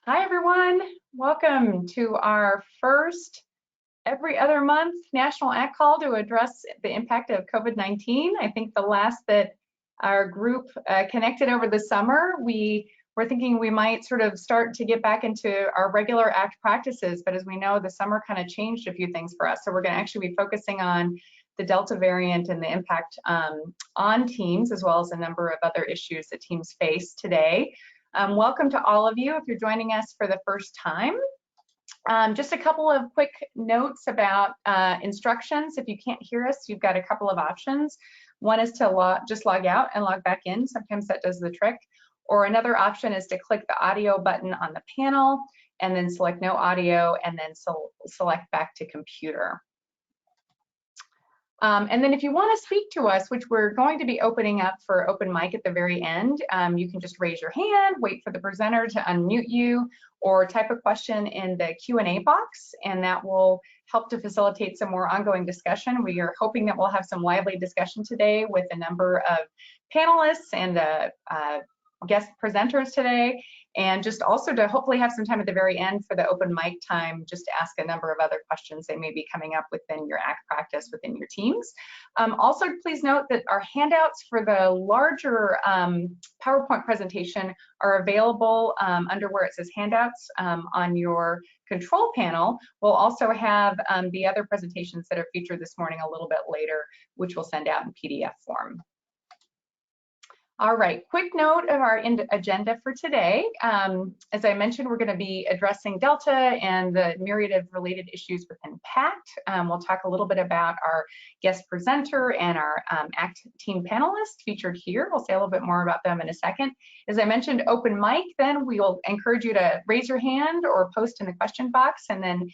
Hi everyone, welcome to our first every other month National ACT Call to address the impact of COVID-19. I think the last that our group connected over the summer, we were thinking we might sort of start to get back into our regular ACT practices, but as we know, the summer kind of changed a few things for us. So we're going to actually be focusing on the Delta variant and the impact on teams, as well as a number of other issues that teams face today. Welcome to all of you if you're joining us for the first time. Just a couple of quick notes about instructions. If you can't hear us, you've got a couple of options. One is to just log out and log back in. Sometimes that does the trick. Or another option is to click the audio button on the panel and then select no audio and then select back to computer. And then if you want to speak to us, which we're going to be opening up for open mic at the very end, you can just raise your hand, wait for the presenter to unmute you, or type a question in the Q&A box, and that will help to facilitate some more ongoing discussion. We are hoping that we'll have some lively discussion today with a number of panelists and guest presenters today, and just also to hopefully have some time at the very end for the open mic time, just to ask a number of other questions that may be coming up within your ACT practice within your teams. Also, please note that our handouts for the larger PowerPoint presentation are available under where it says handouts on your control panel. We'll also have the other presentations that are featured this morning a little bit later, which we'll send out in PDF form. All right, quick note of our agenda for today. As I mentioned, we're going to be addressing Delta and the myriad of related issues within PACT. We'll talk a little bit about our guest presenter and our ACT team panelists featured here. We'll say a little bit more about them in a second. As I mentioned, open mic, then we will encourage you to raise your hand or post in the question box, and then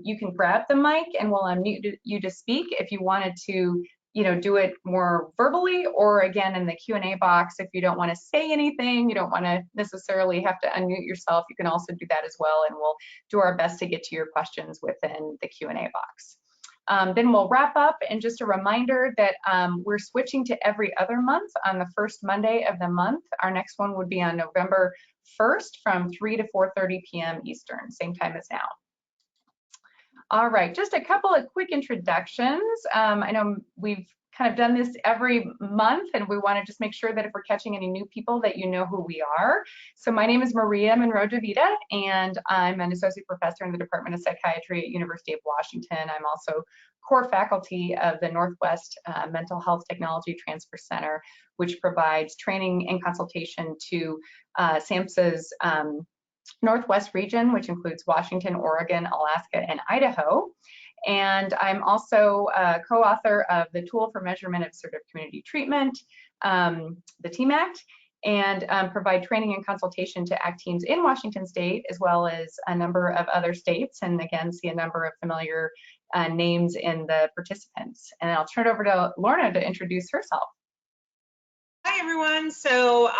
you can grab the mic and we'll unmute you to speak if you wanted to do it more verbally, or again in the Q&A box, if you don't want to say anything, you don't want to necessarily have to unmute yourself, you can also do that as well, and we'll do our best to get to your questions within the Q&A box. Then we'll wrap up, and just a reminder that we're switching to every other month on the first Monday of the month. Our next one would be on November 1st from 3 to 4:30 p.m. Eastern, same time as now. All right, just a couple of quick introductions. I know we've kind of done this every month, and we want to just make sure that if we're catching any new people that you know who we are. So my name is Maria Monroe-DeVita, and I'm an associate professor in the Department of Psychiatry at University of Washington. I'm also core faculty of the Northwest Mental Health Technology Transfer Center, which provides training and consultation to SAMHSA's Northwest region, which includes Washington, Oregon, Alaska, and Idaho. And I'm also a co-author of the Tool for Measurement of Assertive Community Treatment, the TMACT, and provide training and consultation to ACT teams in Washington State, as well as a number of other states, and again, see a number of familiar names in the participants. And I'll turn it over to Lorna to introduce herself. Hi, everyone. So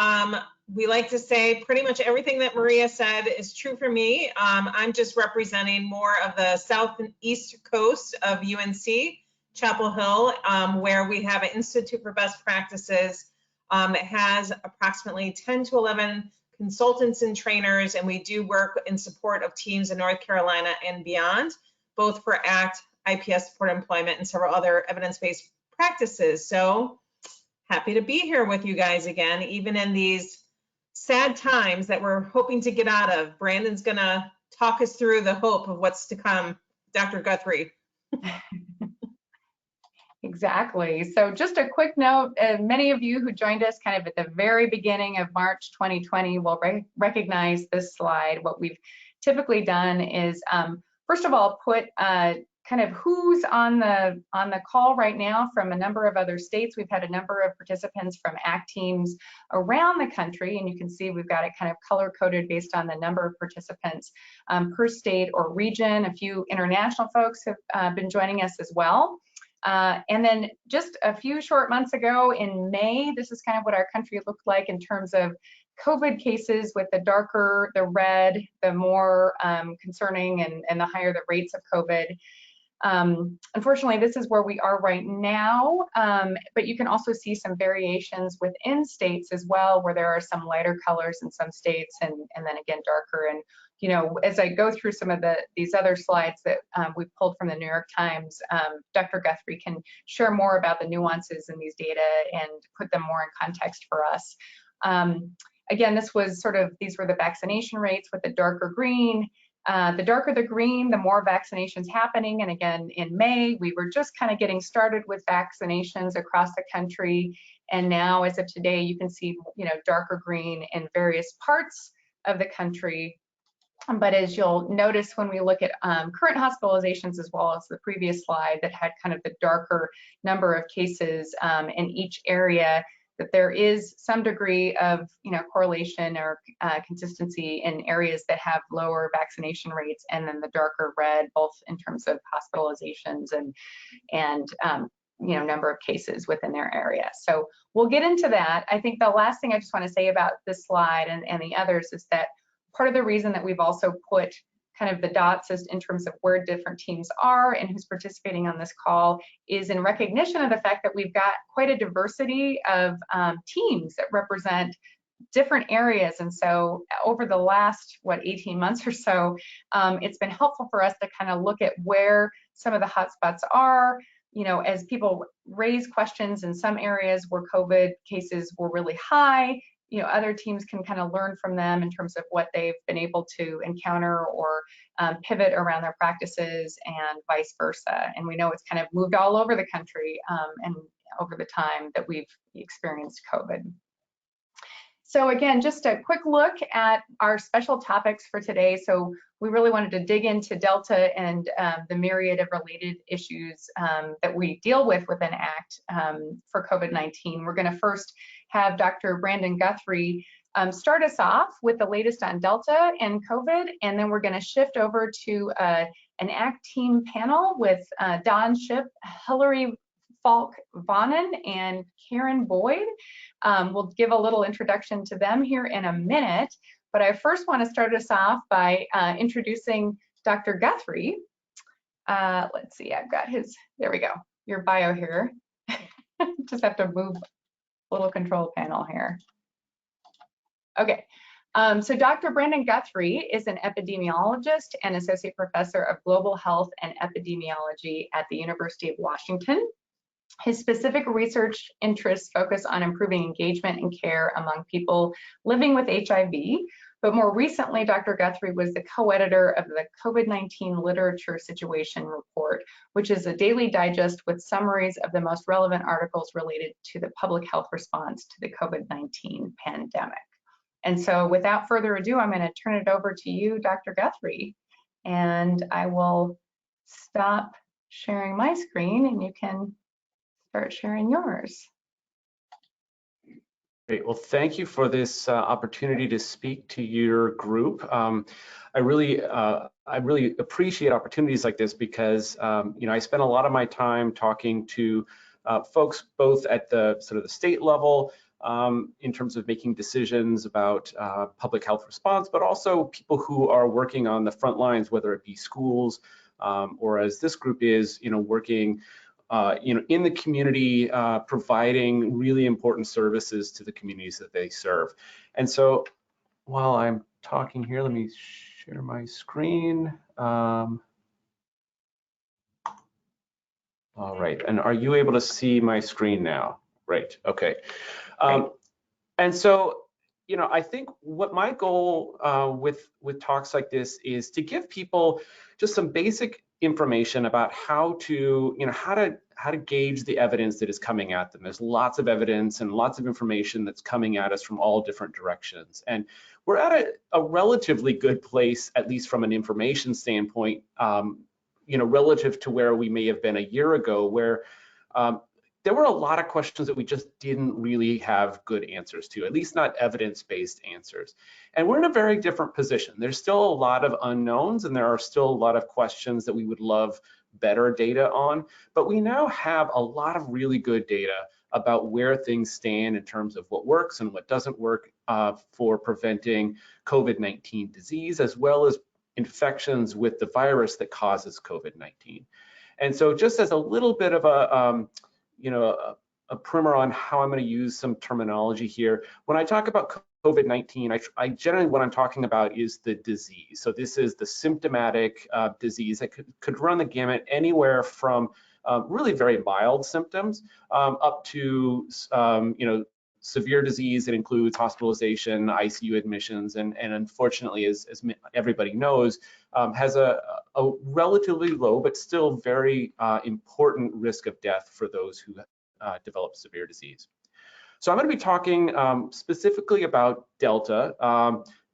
we like to say pretty much everything that Maria said is true for me. I'm just representing more of the south and east coast of UNC, Chapel Hill, where we have an Institute for Best Practices that has approximately 10 to 11 consultants and trainers, and we do work in support of teams in North Carolina and beyond, both for ACT, IPS support employment, and several other evidence-based practices. So happy to be here with you guys again, even in these sad times that we're hoping to get out of. Brandon's gonna talk us through the hope of what's to come, Dr. Guthrie. Exactly. So just a quick note, many of you who joined us kind of at the very beginning of March 2020 will recognize this slide. What we've typically done is, first of all, put kind of who's on the call right now from a number of other states. We've had a number of participants from ACT teams around the country, and you can see we've got it kind of color-coded based on the number of participants per state or region. A few international folks have been joining us as well. And then just a few short months ago in May, this is kind of what our country looked like in terms of COVID cases, with the darker, the red, the more concerning and the higher the rates of COVID. Unfortunately, this is where we are right now, but you can also see some variations within states as well, where there are some lighter colors in some states and then again darker. And you know, as I go through some of these other slides that we pulled from the New York Times, Dr. Guthrie can share more about the nuances in these data and put them more in context for us. Again, these were the vaccination rates with the darker green. The darker the green, the more vaccinations happening. And again, in May, we were just kind of getting started with vaccinations across the country. And now, as of today, you can see, you know, darker green in various parts of the country. But as you'll notice when we look at current hospitalizations, as well as the previous slide that had kind of the darker number of cases in each area, that there is some degree of, you know, correlation or consistency in areas that have lower vaccination rates, and then the darker red, both in terms of hospitalizations and you know, number of cases within their area. So we'll get into that. I think the last thing I just want to say about this slide and the others is that part of the reason that we've also put kind of the dots as in terms of where different teams are and who's participating on this call is in recognition of the fact that we've got quite a diversity of teams that represent different areas. And so over the last, 18 months or so, it's been helpful for us to kind of look at where some of the hotspots are, you know, as people raise questions in some areas where COVID cases were really high, you know, other teams can kind of learn from them in terms of what they've been able to encounter or pivot around their practices and vice versa. And we know it's kind of moved all over the country and over the time that we've experienced COVID. So again, just a quick look at our special topics for today. So we really wanted to dig into Delta and the myriad of related issues that we deal with within ACT for COVID-19. We're going to first have Dr. Brandon Guthrie start us off with the latest on Delta and COVID, and then we're going to shift over to an ACT team panel with Don Ship, Hillary Falk-Vonnen, and Karen Boyd. We'll give a little introduction to them here in a minute, but I first want to start us off by introducing Dr. Guthrie. Let's see, I've got his, there we go, your bio here. Just have to move a little control panel here. Okay, so Dr. Brandon Guthrie is an epidemiologist and associate professor of global health and epidemiology at the University of Washington. His specific research interests focus on improving engagement and care among people living with HIV, but more recently, Dr. Guthrie was the co-editor of the COVID-19 Literature Situation Report, which is a daily digest with summaries of the most relevant articles related to the public health response to the COVID-19 pandemic. And so without further ado, I'm going to turn it over to you, Dr. Guthrie, and I will stop sharing my screen and you can start sharing yours. Great. Well, thank you for this opportunity to speak to your group. I really appreciate opportunities like this because you know, I spend a lot of my time talking to folks both at the sort of the state level in terms of making decisions about public health response, but also people who are working on the front lines, whether it be schools or as this group is, you know, working you know, in the community, providing really important services to the communities that they serve. And so while I'm talking here, let me share my screen. All right, and are you able to see my screen now? Right, okay. And so, you know, I think what my goal with talks like this is to give people just some basic information about how to, you know, how to gauge the evidence that is coming at them. There's lots of evidence and lots of information that's coming at us from all different directions. And we're at a relatively good place, at least from an information standpoint, you know, relative to where we may have been a year ago, where there were a lot of questions that we just didn't really have good answers to, at least not evidence-based answers. And we're in a very different position. There's still a lot of unknowns and there are still a lot of questions that we would love better data on, but we now have a lot of really good data about where things stand in terms of what works and what doesn't work for preventing COVID-19 disease, as well as infections with the virus that causes COVID-19. And so just as a little bit of a, you know, a primer on how I'm going to use some terminology here, when I talk about COVID-19, I generally what I'm talking about is the disease. So this is the symptomatic disease that could run the gamut anywhere from really very mild symptoms up to you know, severe disease that includes hospitalization, ICU admissions, and unfortunately, as everybody knows, has a relatively low but still very important risk of death for those who develop severe disease. So I'm going to be talking specifically about Delta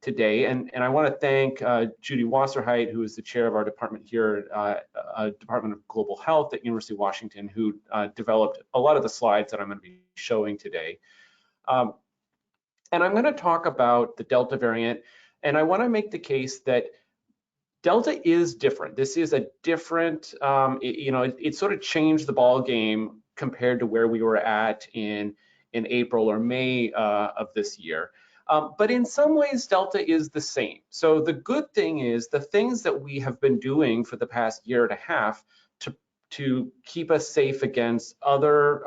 today, and I want to thank Judy Wasserheit, who is the chair of our department here, Department of Global Health at University of Washington, who developed a lot of the slides that I'm going to be showing today. And I'm going to talk about the Delta variant, and I want to make the case that Delta is different. This is a different, you know, it sort of changed the ball game compared to where we were at in April or May of this year. But in some ways, Delta is the same. So the good thing is the things that we have been doing for the past year and a half to keep us safe against other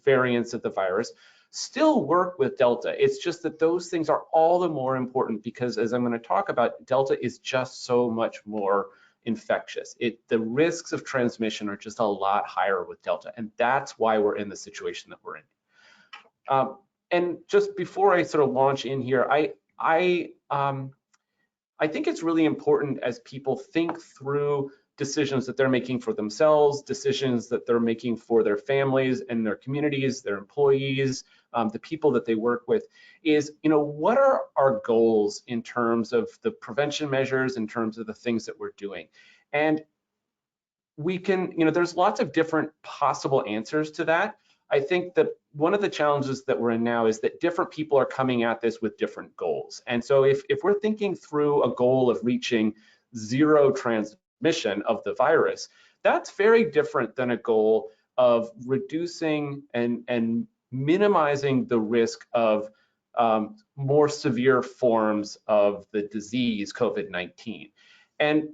variants of the virus still work with Delta. It's just that those things are all the more important because, as I'm going to talk about, Delta is just so much more infectious. The risks of transmission are just a lot higher with Delta, and that's why we're in the situation that we're in. And just before I sort of launch in here, I think it's really important as people think through decisions that they're making for themselves, decisions that they're making for their families and their communities, their employees, the people that they work with, is, you know, what are our goals in terms of the prevention measures, in terms of the things that we're doing? And we can, you know, there's lots of different possible answers to that. I think that one of the challenges that we're in now is that different people are coming at this with different goals. And so if we're thinking through a goal of reaching zero transmission of the virus, that's very different than a goal of reducing and minimizing the risk of more severe forms of the disease, COVID-19. And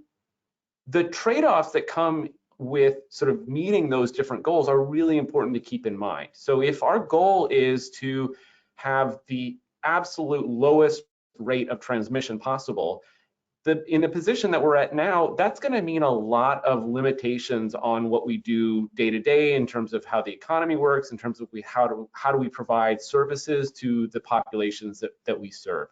the trade-offs that come with sort of meeting those different goals are really important to keep in mind. So if our goal is to have the absolute lowest rate of transmission possible, in the position that we're at now, that's going to mean a lot of limitations on what we do day to day in terms of how the economy works, in terms of how do we provide services to the populations that we serve.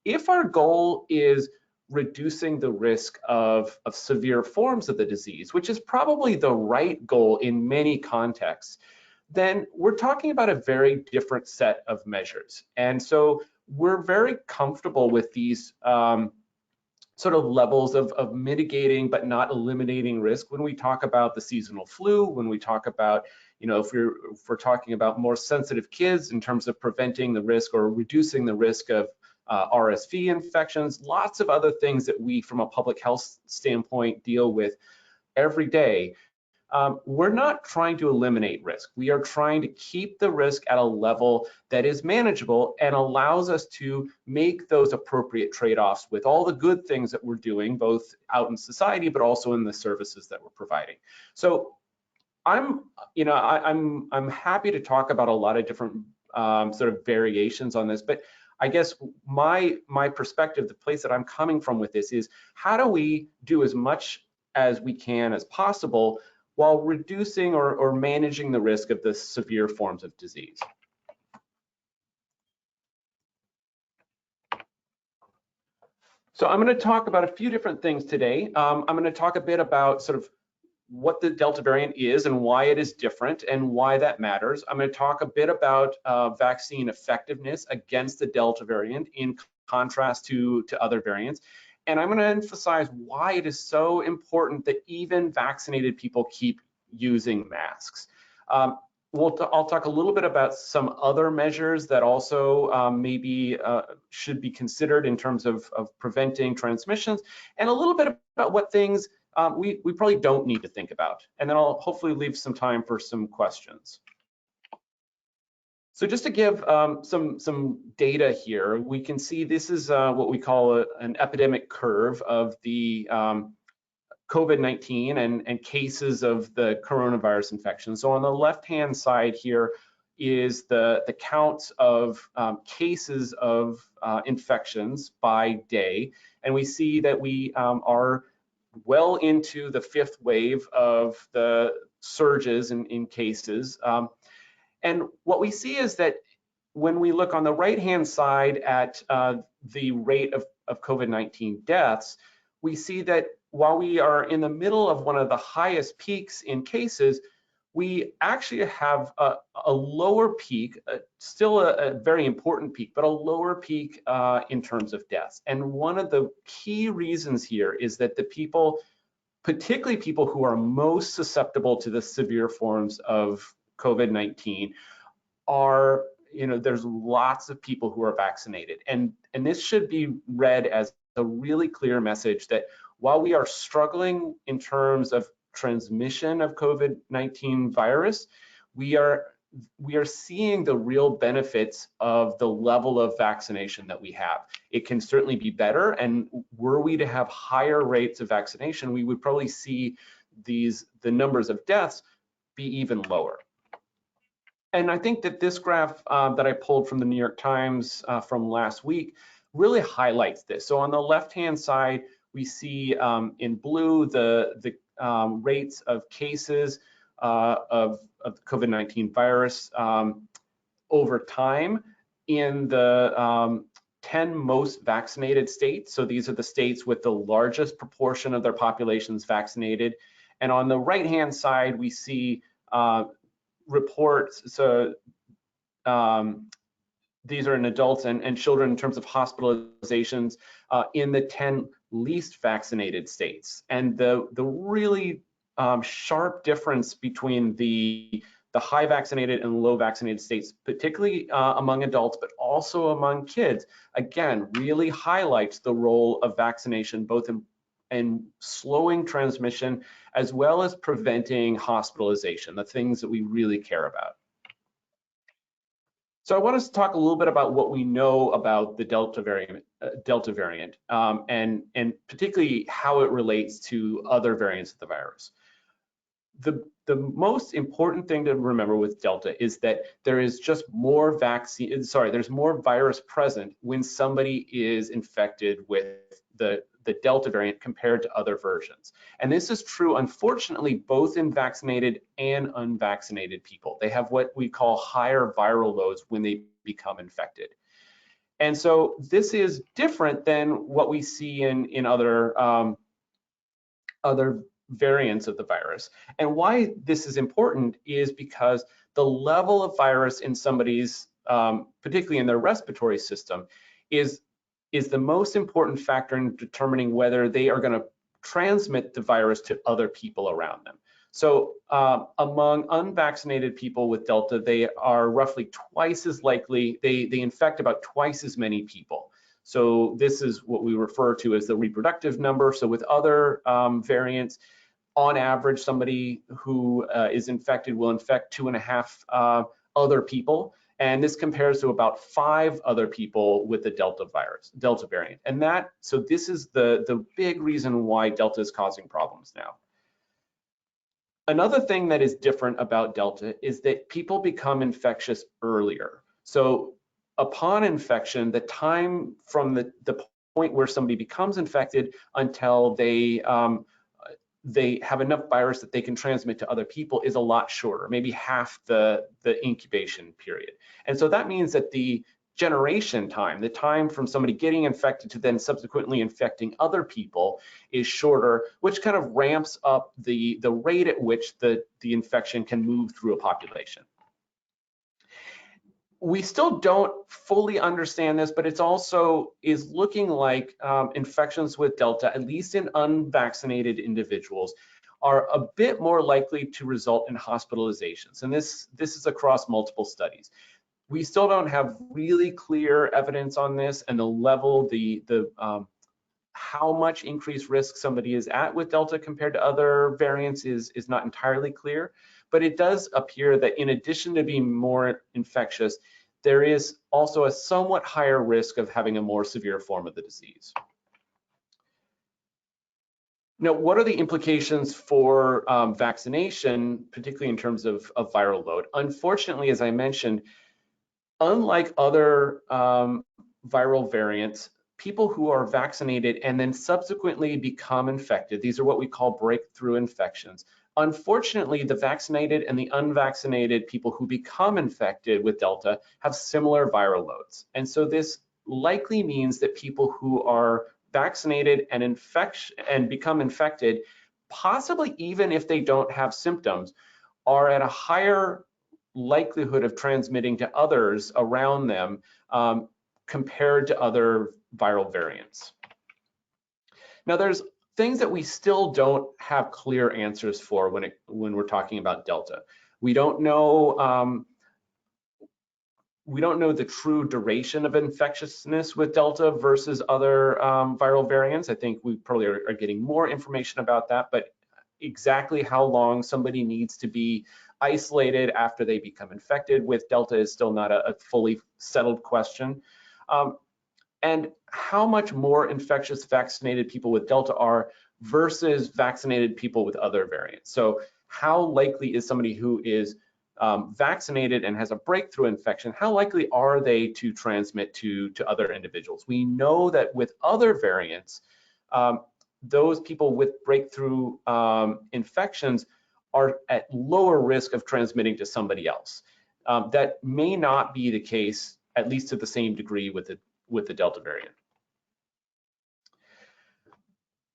If our goal is reducing the risk of severe forms of the disease, which is probably the right goal in many contexts, then we're talking about a very different set of measures. And so we're very comfortable with these sort of levels of mitigating but not eliminating risk when we talk about the seasonal flu, when we talk about, you know, if we're talking about more sensitive kids in terms of preventing the risk or reducing the risk of RSV infections, lots of other things that we, from a public health standpoint, deal with every day. We're not trying to eliminate risk. We are trying to keep the risk at a level that is manageable and allows us to make those appropriate trade-offs with all the good things that we're doing, both out in society, but also in the services that we're providing. So I'm happy to talk about a lot of different sort of variations on this, but I guess my perspective, the place that I'm coming from with this is, how do we do as much as we can as possible while reducing or managing the risk of the severe forms of disease? So I'm going to talk about a few different things today. I'm going to talk a bit about sort of what the Delta variant is and why it is different and why that matters. I'm going to talk a bit about vaccine effectiveness against the Delta variant in contrast to other variants. And I'm going to emphasize why it is so important that even vaccinated people keep using masks. I'll talk a little bit about some other measures that also maybe should be considered in terms of preventing transmissions, and a little bit about what things we probably don't need to think about. And then I'll hopefully leave some time for some questions. So just to give some data here, we can see this is what we call an epidemic curve of the COVID-19 and cases of the coronavirus infection. So on the left-hand side here is the count of cases of infections by day. And we see that we are well into the fifth wave of the surges in cases. And what we see is that when we look on the right-hand side at the rate of COVID-19 deaths, we see that while we are in the middle of one of the highest peaks in cases, we actually have a lower peak, still a very important peak, but a lower peak in terms of deaths. And one of the key reasons here is that the people, particularly people who are most susceptible to the severe forms of COVID-19, are, there's lots of people who are vaccinated. And this should be read as a really clear message that while we are struggling in terms of transmission of COVID-19 virus, we are seeing the real benefits of the level of vaccination that we have. It can certainly be better, and were we to have higher rates of vaccination, we would probably see the numbers of deaths be even lower. And I think that this graph that I pulled from the New York Times from last week really highlights this. So on the left-hand side, we see in blue the rates of cases of the COVID-19 virus over time in the 10 most vaccinated states. So these are the states with the largest proportion of their populations vaccinated. And on the right-hand side, we see reports. So these are in adults and children in terms of hospitalizations in the 10 least vaccinated states. And the really sharp difference between the high vaccinated and low vaccinated states, particularly among adults, but also among kids, again, really highlights the role of vaccination, both in slowing transmission as well as preventing hospitalization, the things that we really care about. So I want us to talk a little bit about what we know about the Delta variant, and particularly how it relates to other variants of the virus. The most important thing to remember with Delta is that there is just more there's more virus present when somebody is infected with the Delta variant compared to other versions. And this is true, unfortunately, both in vaccinated and unvaccinated people. They have what we call higher viral loads when they become infected. And so this is different than what we see in other variants of the virus. And why this is important is because the level of virus in somebody's, particularly in their respiratory system, is the most important factor in determining whether they are going to transmit the virus to other people around them. So among unvaccinated people with Delta, they are roughly twice as likely, they infect about twice as many people. So this is what we refer to as the reproductive number. So with other variants, on average, somebody who is infected will infect 2.5 other people. And this compares to about 5 other people with the Delta variant. And so this is the big reason why Delta is causing problems now. Another thing that is different about Delta is that people become infectious earlier. So upon infection, the time from the point where somebody becomes infected until they have enough virus that they can transmit to other people is a lot shorter, maybe half the incubation period. And so that means that the generation time, the time from somebody getting infected to then subsequently infecting other people, is shorter, which kind of ramps up the rate at which the infection can move through a population. We still don't fully understand this, but it's also is looking like infections with Delta, at least in unvaccinated individuals, are a bit more likely to result in hospitalizations. And this is across multiple studies. We still don't have really clear evidence on this, and the level, how much increased risk somebody is at with Delta compared to other variants is not entirely clear. But it does appear that in addition to being more infectious, there is also a somewhat higher risk of having a more severe form of the disease. Now, what are the implications for vaccination, particularly in terms of viral load? Unfortunately, as I mentioned, unlike other viral variants, people who are vaccinated and then subsequently become infected, these are what we call breakthrough infections. Unfortunately, the vaccinated and the unvaccinated people who become infected with Delta have similar viral loads. And so this likely means that people who are vaccinated and become infected, possibly even if they don't have symptoms, are at a higher likelihood of transmitting to others around them compared to other viral variants. Now, there's things that we still don't have clear answers for when we're talking about Delta. We don't know the true duration of infectiousness with Delta versus other viral variants. I think we probably are getting more information about that, but exactly how long somebody needs to be isolated after they become infected with Delta is still not a fully settled question. And how much more infectious vaccinated people with Delta are versus vaccinated people with other variants. So how likely is somebody who is vaccinated and has a breakthrough infection, how likely are they to transmit to other individuals? We know that with other variants, those people with breakthrough infections are at lower risk of transmitting to somebody else. That may not be the case, at least to the same degree with the Delta variant.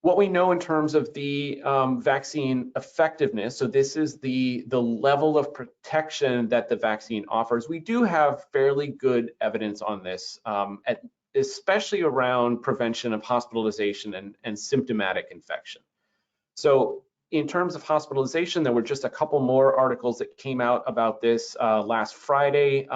What we know in terms of the vaccine effectiveness, so this is the level of protection that the vaccine offers. We do have fairly good evidence on this, especially around prevention of hospitalization and symptomatic infection. So in terms of hospitalization, there were just a couple more articles that came out about this last Friday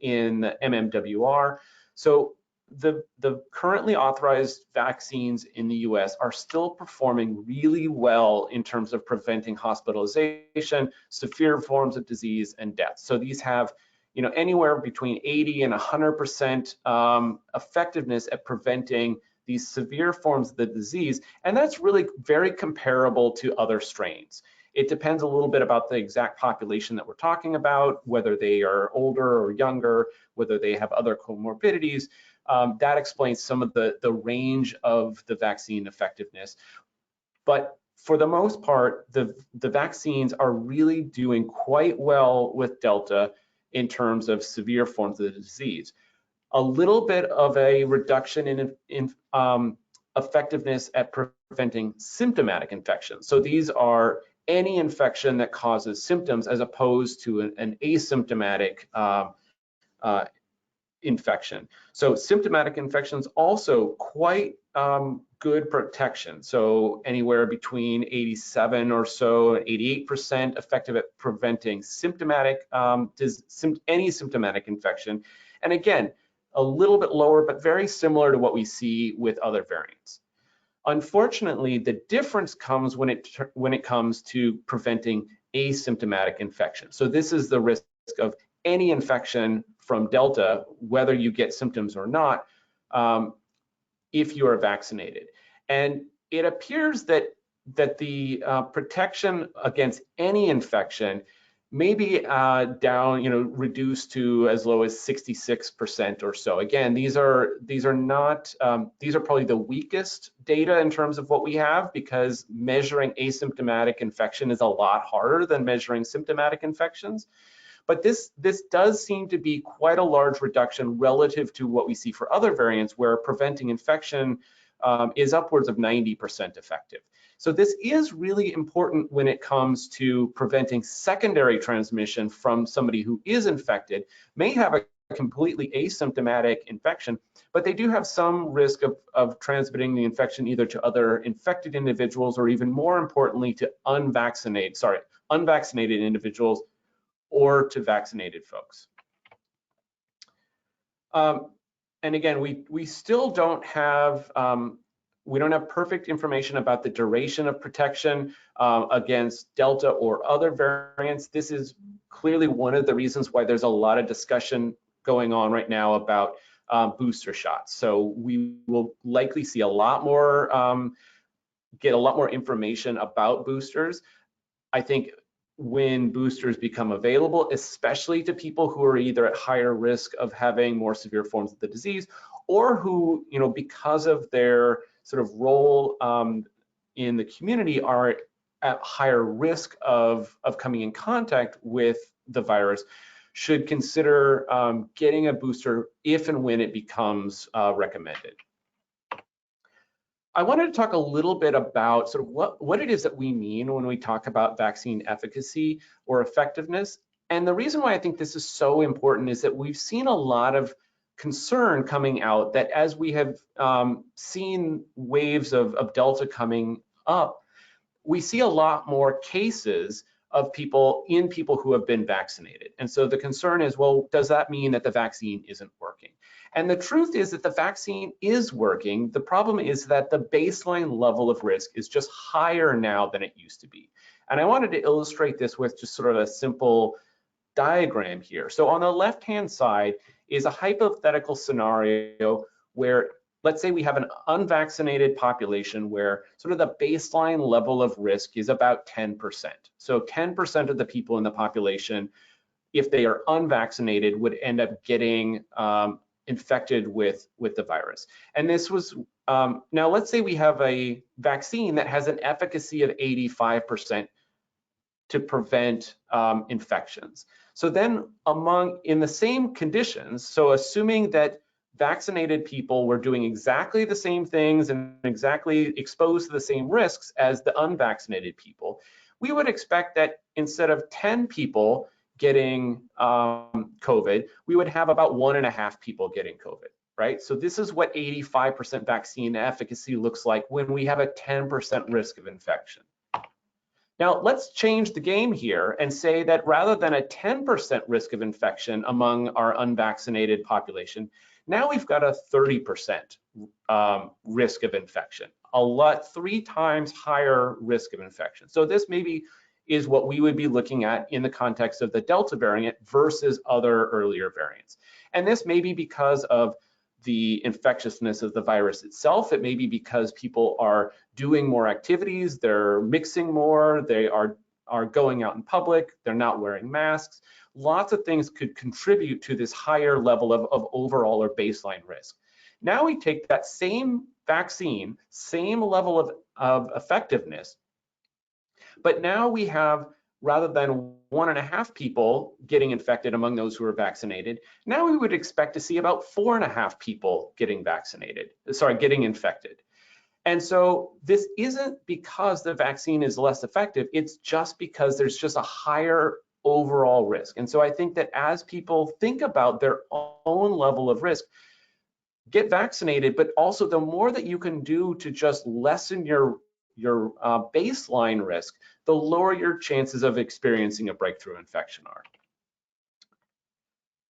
in the MMWR. So the currently authorized vaccines in the US are still performing really well in terms of preventing hospitalization, severe forms of disease, and death. So these have, you know, anywhere between 80 and 100% effectiveness at preventing these severe forms of the disease, and that's really very comparable to other strains. It depends a little bit about the exact population that we're talking about, whether they are older or younger, whether they have other comorbidities. That explains some of the range of the vaccine effectiveness. But for the most part, the vaccines are really doing quite well with Delta in terms of severe forms of the disease. A little bit of a reduction in effectiveness at preventing symptomatic infections. So these are any infection that causes symptoms as opposed to an asymptomatic infection. So symptomatic infections also quite good protection. So anywhere between 87 or so and 88% effective at preventing symptomatic, any symptomatic infection. And again, a little bit lower, but very similar to what we see with other variants. Unfortunately, the difference comes when it comes to preventing asymptomatic infection. So this is the risk of any infection from Delta, whether you get symptoms or not, if you are vaccinated. And it appears that the protection against any infection may be down, reduced to as low as 66% or so. Again, these are probably the weakest data in terms of what we have, because measuring asymptomatic infection is a lot harder than measuring symptomatic infections. But this does seem to be quite a large reduction relative to what we see for other variants, where preventing infection is upwards of 90% effective. So this is really important when it comes to preventing secondary transmission from somebody who is infected, may have a completely asymptomatic infection, but they do have some risk of transmitting the infection either to other infected individuals, or even more importantly, to unvaccinated individuals or to vaccinated folks. And again, we still don't have perfect information about the duration of protection against Delta or other variants. This is clearly one of the reasons why there's a lot of discussion going on right now about booster shots. So we will likely see a lot more get a lot more information about boosters. I think when boosters become available, especially to people who are either at higher risk of having more severe forms of the disease, or who, because of their sort of role in the community, are at higher risk of coming in contact with the virus, should consider getting a booster if and when it becomes recommended. I wanted to talk a little bit about sort of what it is that we mean when we talk about vaccine efficacy or effectiveness. And the reason why I think this is so important is that we've seen a lot of concern coming out that as we have seen waves of Delta coming up, we see a lot more cases of people who have been vaccinated. And so the concern is, well, does that mean that the vaccine isn't working? And the truth is that the vaccine is working. The problem is that the baseline level of risk is just higher now than it used to be. And I wanted to illustrate this with just sort of a simple diagram here. So on the left-hand side is a hypothetical scenario where, let's say we have an unvaccinated population where sort of the baseline level of risk is about 10%. So 10% of the people in the population, if they are unvaccinated, would end up getting infected with the virus. And this was, now let's say we have a vaccine that has an efficacy of 85% to prevent infections. So then in the same conditions, so assuming that vaccinated people were doing exactly the same things and exactly exposed to the same risks as the unvaccinated people, we would expect that instead of 10 people getting COVID, we would have about 1.5 people getting COVID, right? So this is what 85% vaccine efficacy looks like when we have a 10% risk of infection. Now, let's change the game here and say that rather than a 10% risk of infection among our unvaccinated population, now we've got a 30% risk of infection, 3 times higher risk of infection. So this maybe is what we would be looking at in the context of the Delta variant versus other earlier variants. And this may be because of the infectiousness of the virus itself. It may be because people are doing more activities, they're mixing more, they are going out in public, they're not wearing masks. Lots of things could contribute to this higher level of overall or baseline risk. Now we take that same vaccine, same level of effectiveness, but now we have, rather than 1.5 people getting infected among those who are vaccinated, now we would expect to see about 4.5 people getting infected. And so this isn't because the vaccine is less effective, it's just because there's just a higher overall risk. And so I think that as people think about their own level of risk, get vaccinated, but also the more that you can do to just lessen your baseline risk, the lower your chances of experiencing a breakthrough infection are.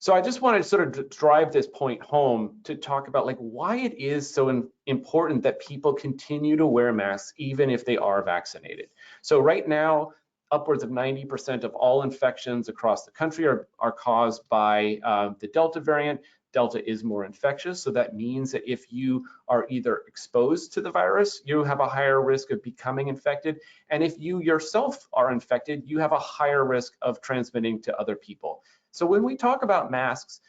So I just wanted to sort of drive this point home to talk about why it is so important that people continue to wear masks even if they are vaccinated. So right now, upwards of 90% of all infections across the country are caused by the Delta variant. Delta is more infectious, so that means that if you are either exposed to the virus, you have a higher risk of becoming infected, and if you yourself are infected, you have a higher risk of transmitting to other people. So when we talk about masks,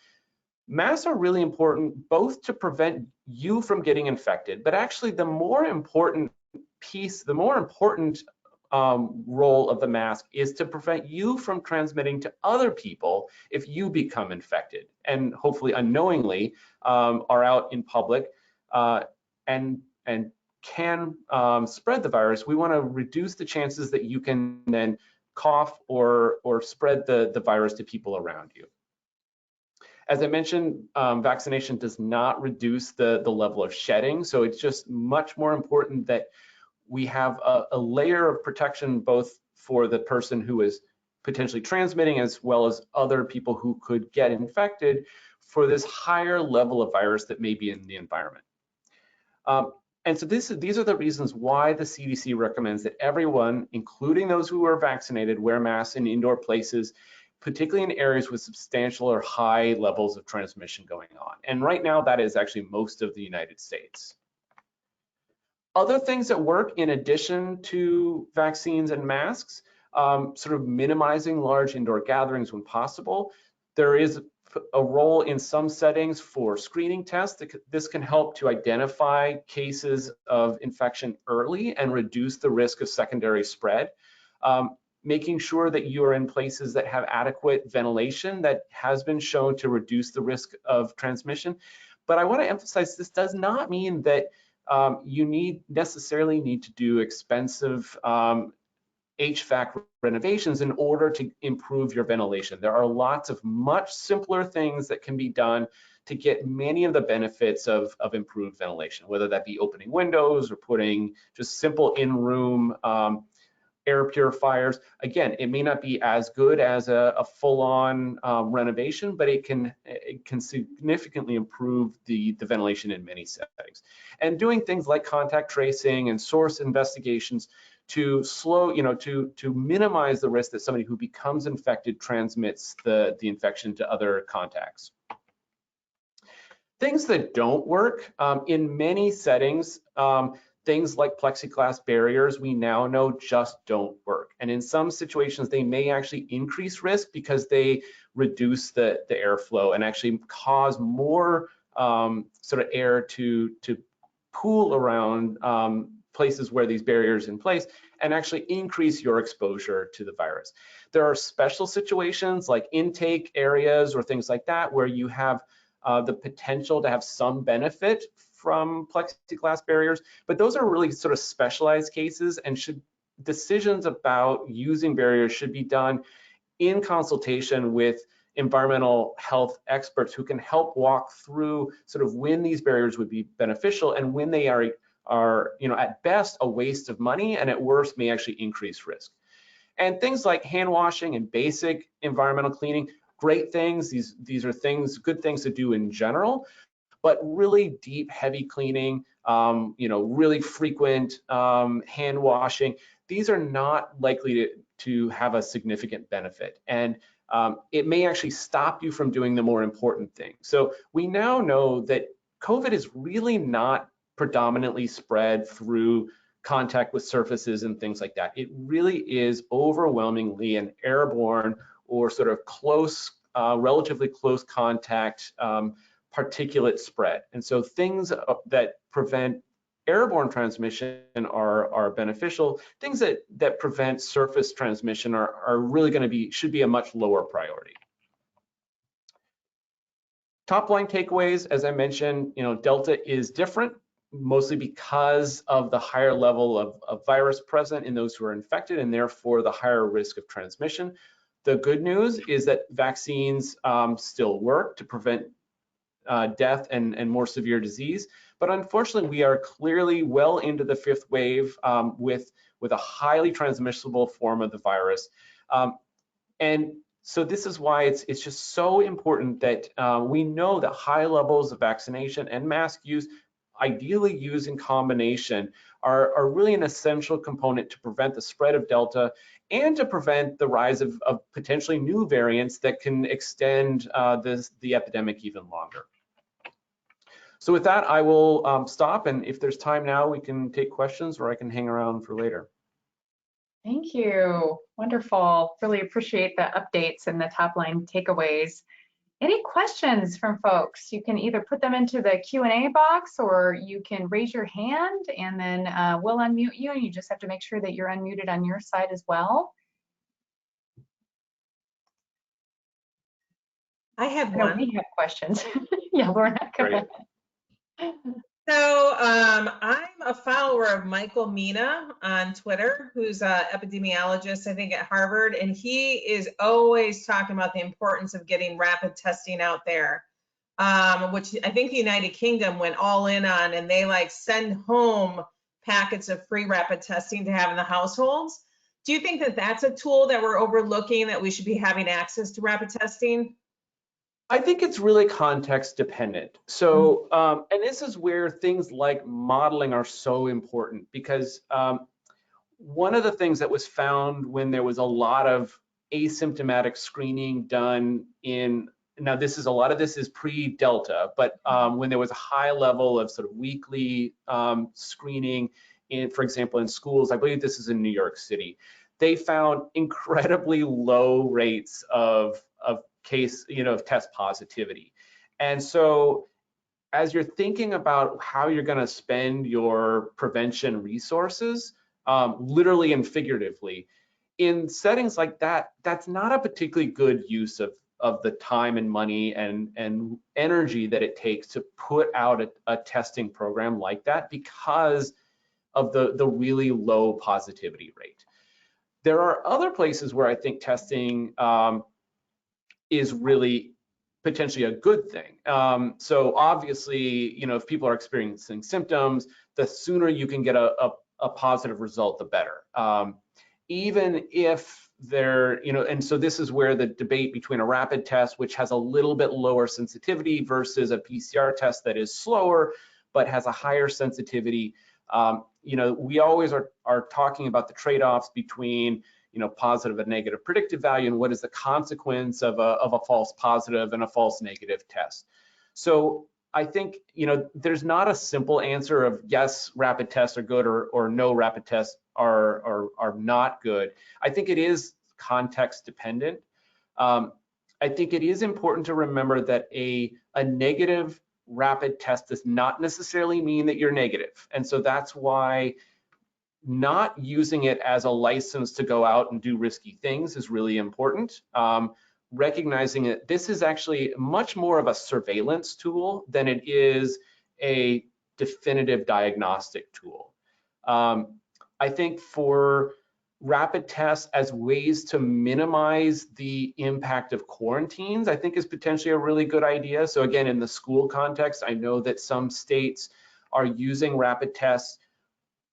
masks are really important both to prevent you from getting infected, but actually the more important piece, the more important role of the mask is to prevent you from transmitting to other people if you become infected and hopefully unknowingly are out in public and can spread the virus. We want to reduce the chances that you can then cough or spread the virus to people around you. As I mentioned, vaccination does not reduce the level of shedding, so it's just much more important that we have a layer of protection both for the person who is potentially transmitting as well as other people who could get infected for this higher level of virus that may be in the environment. And so these are the reasons why the CDC recommends that everyone, including those who are vaccinated, wear masks in indoor places, particularly in areas with substantial or high levels of transmission going on. And right now, that is actually most of the United States. Other things that work in addition to vaccines and masks, sort of minimizing large indoor gatherings when possible. There is a role in some settings for screening tests. This can help to identify cases of infection early and reduce the risk of secondary spread. Making sure that you are in places that have adequate ventilation that has been shown to reduce the risk of transmission. But I want to emphasize this does not mean that you necessarily need to do expensive HVAC renovations in order to improve your ventilation. There are lots of much simpler things that can be done to get many of the benefits of improved ventilation, whether that be opening windows or putting just simple in-room air purifiers. Again, it may not be as good as a full-on renovation, but it can significantly improve the ventilation in many settings. And doing things like contact tracing and source investigations to slow, to minimize the risk that somebody who becomes infected transmits the infection to other contacts. Things that don't work in many settings, things like plexiglass barriers, we now know just don't work. And in some situations, they may actually increase risk because they reduce the airflow and actually cause more sort of air to pool around places where these barriers are in place and actually increase your exposure to the virus. There are special situations like intake areas or things like that where you have the potential to have some benefit from plexiglass barriers, but those are really sort of specialized cases, and decisions about using barriers should be done in consultation with environmental health experts who can help walk through sort of when these barriers would be beneficial and when they are at best a waste of money and at worst may actually increase risk. And things like hand washing and basic environmental cleaning, great things. These are good things to do in general, but really deep, heavy cleaning, really frequent hand washing, these are not likely to have a significant benefit. And it may actually stop you from doing the more important thing. So we now know that COVID is really not predominantly spread through contact with surfaces and things like that. It really is overwhelmingly an airborne or sort of close, relatively close contact particulate spread. And so things that prevent airborne transmission are beneficial. Things that prevent surface transmission are really should be a much lower priority. Top line takeaways, as I mentioned, Delta is different, mostly because of the higher level of virus present in those who are infected and therefore the higher risk of transmission. The good news is that vaccines still work to prevent death and more severe disease. But unfortunately, we are clearly well into the fifth wave with a highly transmissible form of the virus. And so this is why it's just so important that we know that high levels of vaccination and mask use, ideally used in combination, are really an essential component to prevent the spread of Delta and to prevent the rise of potentially new variants that can extend the epidemic even longer. So with that, I will stop, and if there's time now, we can take questions or I can hang around for later. Thank you. Wonderful. Really appreciate the updates and the top line takeaways. Any questions from folks? You can either put them into the Q&A box or you can raise your hand and then we'll unmute you, and you just have to make sure that you're unmuted on your side as well. I have one. We have questions. Yeah, Lorna, go ahead. So I'm a follower of Michael Mina on Twitter, who's an epidemiologist, I think, at Harvard, and he is always talking about the importance of getting rapid testing out there, which I think the United Kingdom went all in on, and they send home packets of free rapid testing to have in the households. Do you think that that's a tool that we're overlooking, that we should be having access to rapid testing? I think it's really context dependent. So, and this is where things like modeling are so important, because one of the things that was found when there was a lot of asymptomatic screening done in now a lot of this is pre-Delta, but when there was a high level of sort of weekly screening in, for example, in schools, I believe this is in New York City, they found incredibly low rates of case, of test positivity. And so as you're thinking about how you're going to spend your prevention resources, literally and figuratively, in settings like that, that's not a particularly good use of the time and money and energy that it takes to put out a testing program like that because of the really low positivity rate. There are other places where I think testing is really potentially a good thing. So obviously, if people are experiencing symptoms, the sooner you can get a positive result, the better. Even if they're, and so this is where the debate between a rapid test, which has a little bit lower sensitivity, versus a PCR test that is slower but has a higher sensitivity. We always are talking about the trade-offs between positive and negative predictive value, and what is the consequence of a false positive and a false negative test. So I think there's not a simple answer of yes, rapid tests are good, or no, rapid tests are not good. I think it is context dependent. I think it is important to remember that a negative rapid test does not necessarily mean that you're negative, and so that's why not using it as a license to go out and do risky things is really important. Recognizing that this is actually much more of a surveillance tool than it is a definitive diagnostic tool. I think for rapid tests as ways to minimize the impact of quarantines, I think is potentially a really good idea. So again, in the school context, I know that some states are using rapid tests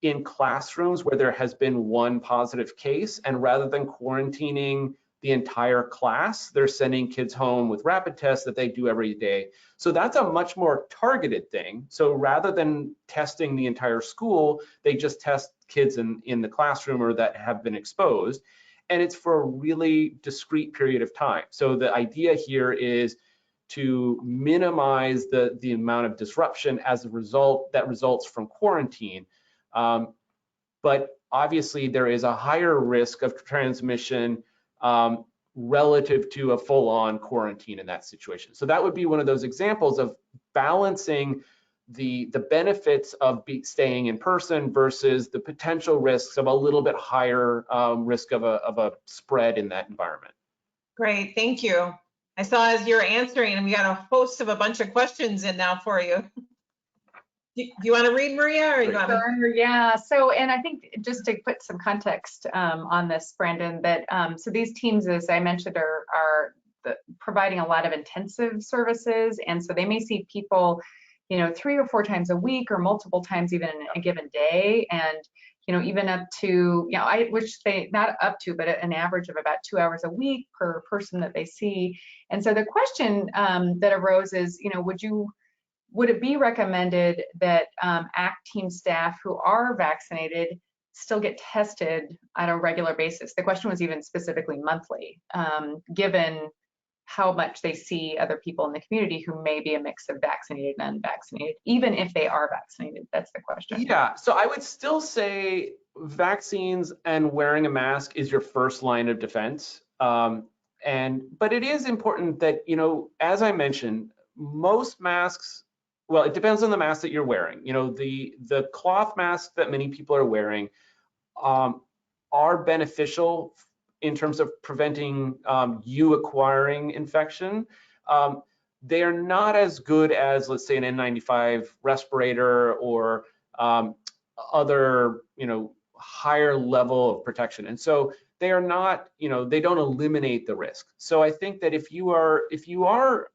in classrooms where there has been one positive case, and rather than quarantining the entire class, they're sending kids home with rapid tests that they do every day. So that's a much more targeted thing. So rather than testing the entire school, they just test kids in the classroom or that have been exposed, and it's for a really discrete period of time. So the idea here is to minimize the amount of disruption as a result that results from quarantine. But obviously there is a higher risk of transmission relative to a full-on quarantine in that situation. So that would be one of those examples of balancing the benefits of staying in person versus the potential risks of a little bit higher risk of a spread in that environment. Great, thank you. I saw as you're answering, and we got a host of a bunch of questions in now for you. Do you want to read, Maria, or you want me? Sure, yeah. So, and I think just to put some context on this, Brandon, that so these teams, as I mentioned, are providing a lot of intensive services, and so they may see people, 3 or 4 times a week, or multiple times even in a given day, and even up to, not up to, but an average of about 2 hours a week per person that they see. And so the question that arose is, would it be recommended that ACT team staff who are vaccinated still get tested on a regular basis? The question was even specifically monthly, given how much they see other people in the community who may be a mix of vaccinated and unvaccinated, even if they are vaccinated. That's the question. Yeah, so I would still say vaccines and wearing a mask is your first line of defense. But it is important that, as I mentioned, most masks, well, it depends on the mask that you're wearing. The cloth masks that many people are wearing are beneficial in terms of preventing you acquiring infection. They are not as good as, let's say, an N95 respirator or other, higher level of protection. And so they are not, they don't eliminate the risk. So I think that if you are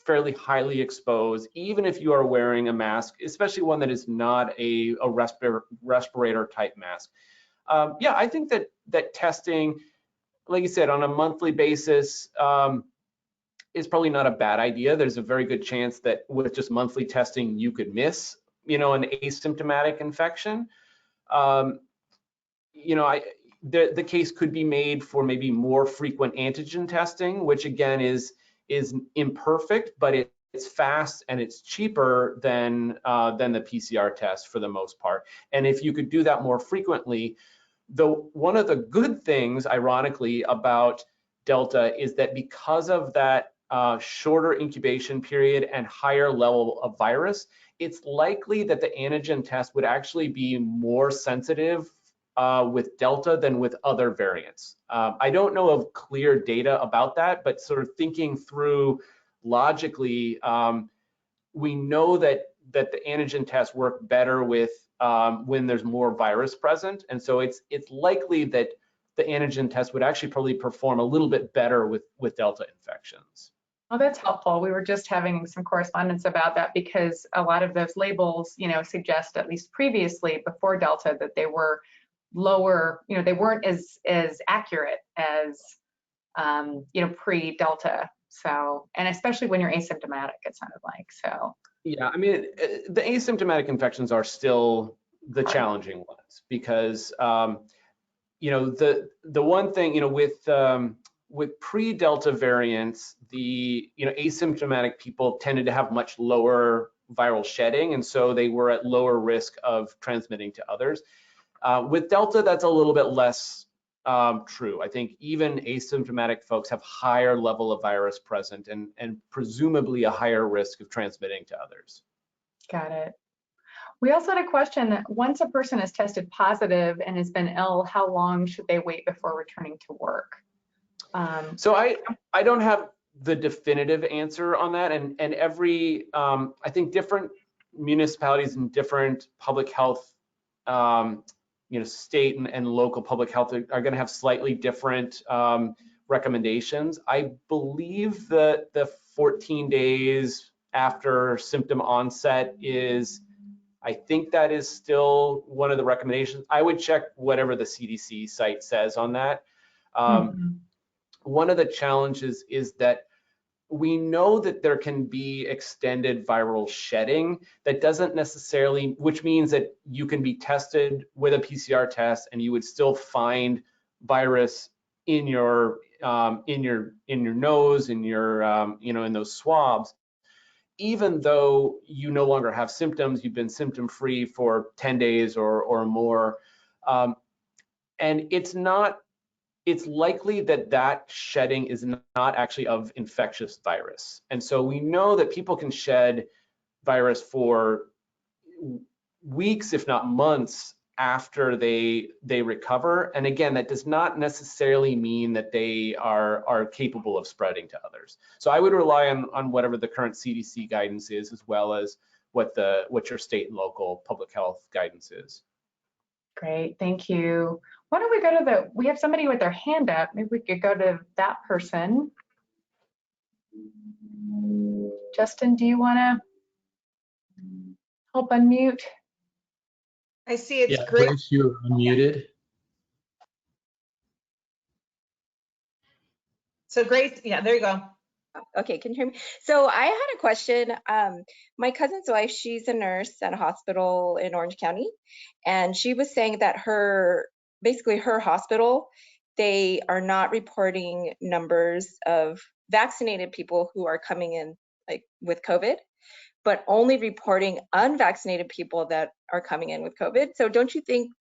fairly highly exposed, even if you are wearing a mask, especially one that is not a respirator type mask. Yeah, I think that testing, like you said, on a monthly basis is probably not a bad idea. There's a very good chance that with just monthly testing, you could miss, an asymptomatic infection. The case could be made for maybe more frequent antigen testing, which again is is imperfect, but it's fast and it's cheaper than the PCR test for the most part. And if you could do that more frequently, one of the good things, ironically, about Delta is that because of that shorter incubation period and higher level of virus, it's likely that the antigen test would actually be more sensitive with Delta than with other variants. I don't know of clear data about that, but sort of thinking through logically, we know that the antigen tests work better with when there's more virus present, and so it's likely that the antigen test would actually probably perform a little bit better with Delta infections. Oh, that's helpful. We were just having some correspondence about that because a lot of those labels, suggest, at least previously before Delta, that they were lower, they weren't as accurate as, pre-Delta. So, and especially when you're asymptomatic, it sounded like, so. Yeah, I mean, the asymptomatic infections are still the challenging ones because, the one thing, with pre-Delta variants, the asymptomatic people tended to have much lower viral shedding, and so they were at lower risk of transmitting to others. With Delta, that's a little bit less true. I think even asymptomatic folks have higher level of virus present and presumably a higher risk of transmitting to others. Got it. We also had a question that once a person is tested positive and has been ill, how long should they wait before returning to work? So I don't have the definitive answer on that, and every I think different municipalities and different public health state and local public health are going to have slightly different recommendations. I believe that the 14 days after symptom onset I think that is still one of the recommendations. I would check whatever the CDC site says on that. One of the challenges is that we know that there can be extended viral shedding that doesn't necessarily, which means that you can be tested with a PCR test and you would still find virus in your nose, in your in those swabs, even though you no longer have symptoms, you've been symptom free for 10 days or more, and it's likely that shedding is not actually of infectious virus. And so we know that people can shed virus for weeks, if not months, after they recover. And again, that does not necessarily mean that they are capable of spreading to others. So I would rely on whatever the current CDC guidance is, as well as what your state and local public health guidance is. Great, thank you. Why don't we go to we have somebody with their hand up. Maybe we could go to that person. Justin, do you want to help unmute? I see it's yeah, great. Grace, you're unmuted. So Grace, yeah, there you go. Okay, can you hear me? So I had a question. My cousin's wife, she's a nurse at a hospital in Orange County, and she was saying that basically her hospital, they are not reporting numbers of vaccinated people who are coming in like with COVID, but only reporting unvaccinated people that are coming in with COVID. So don't you think,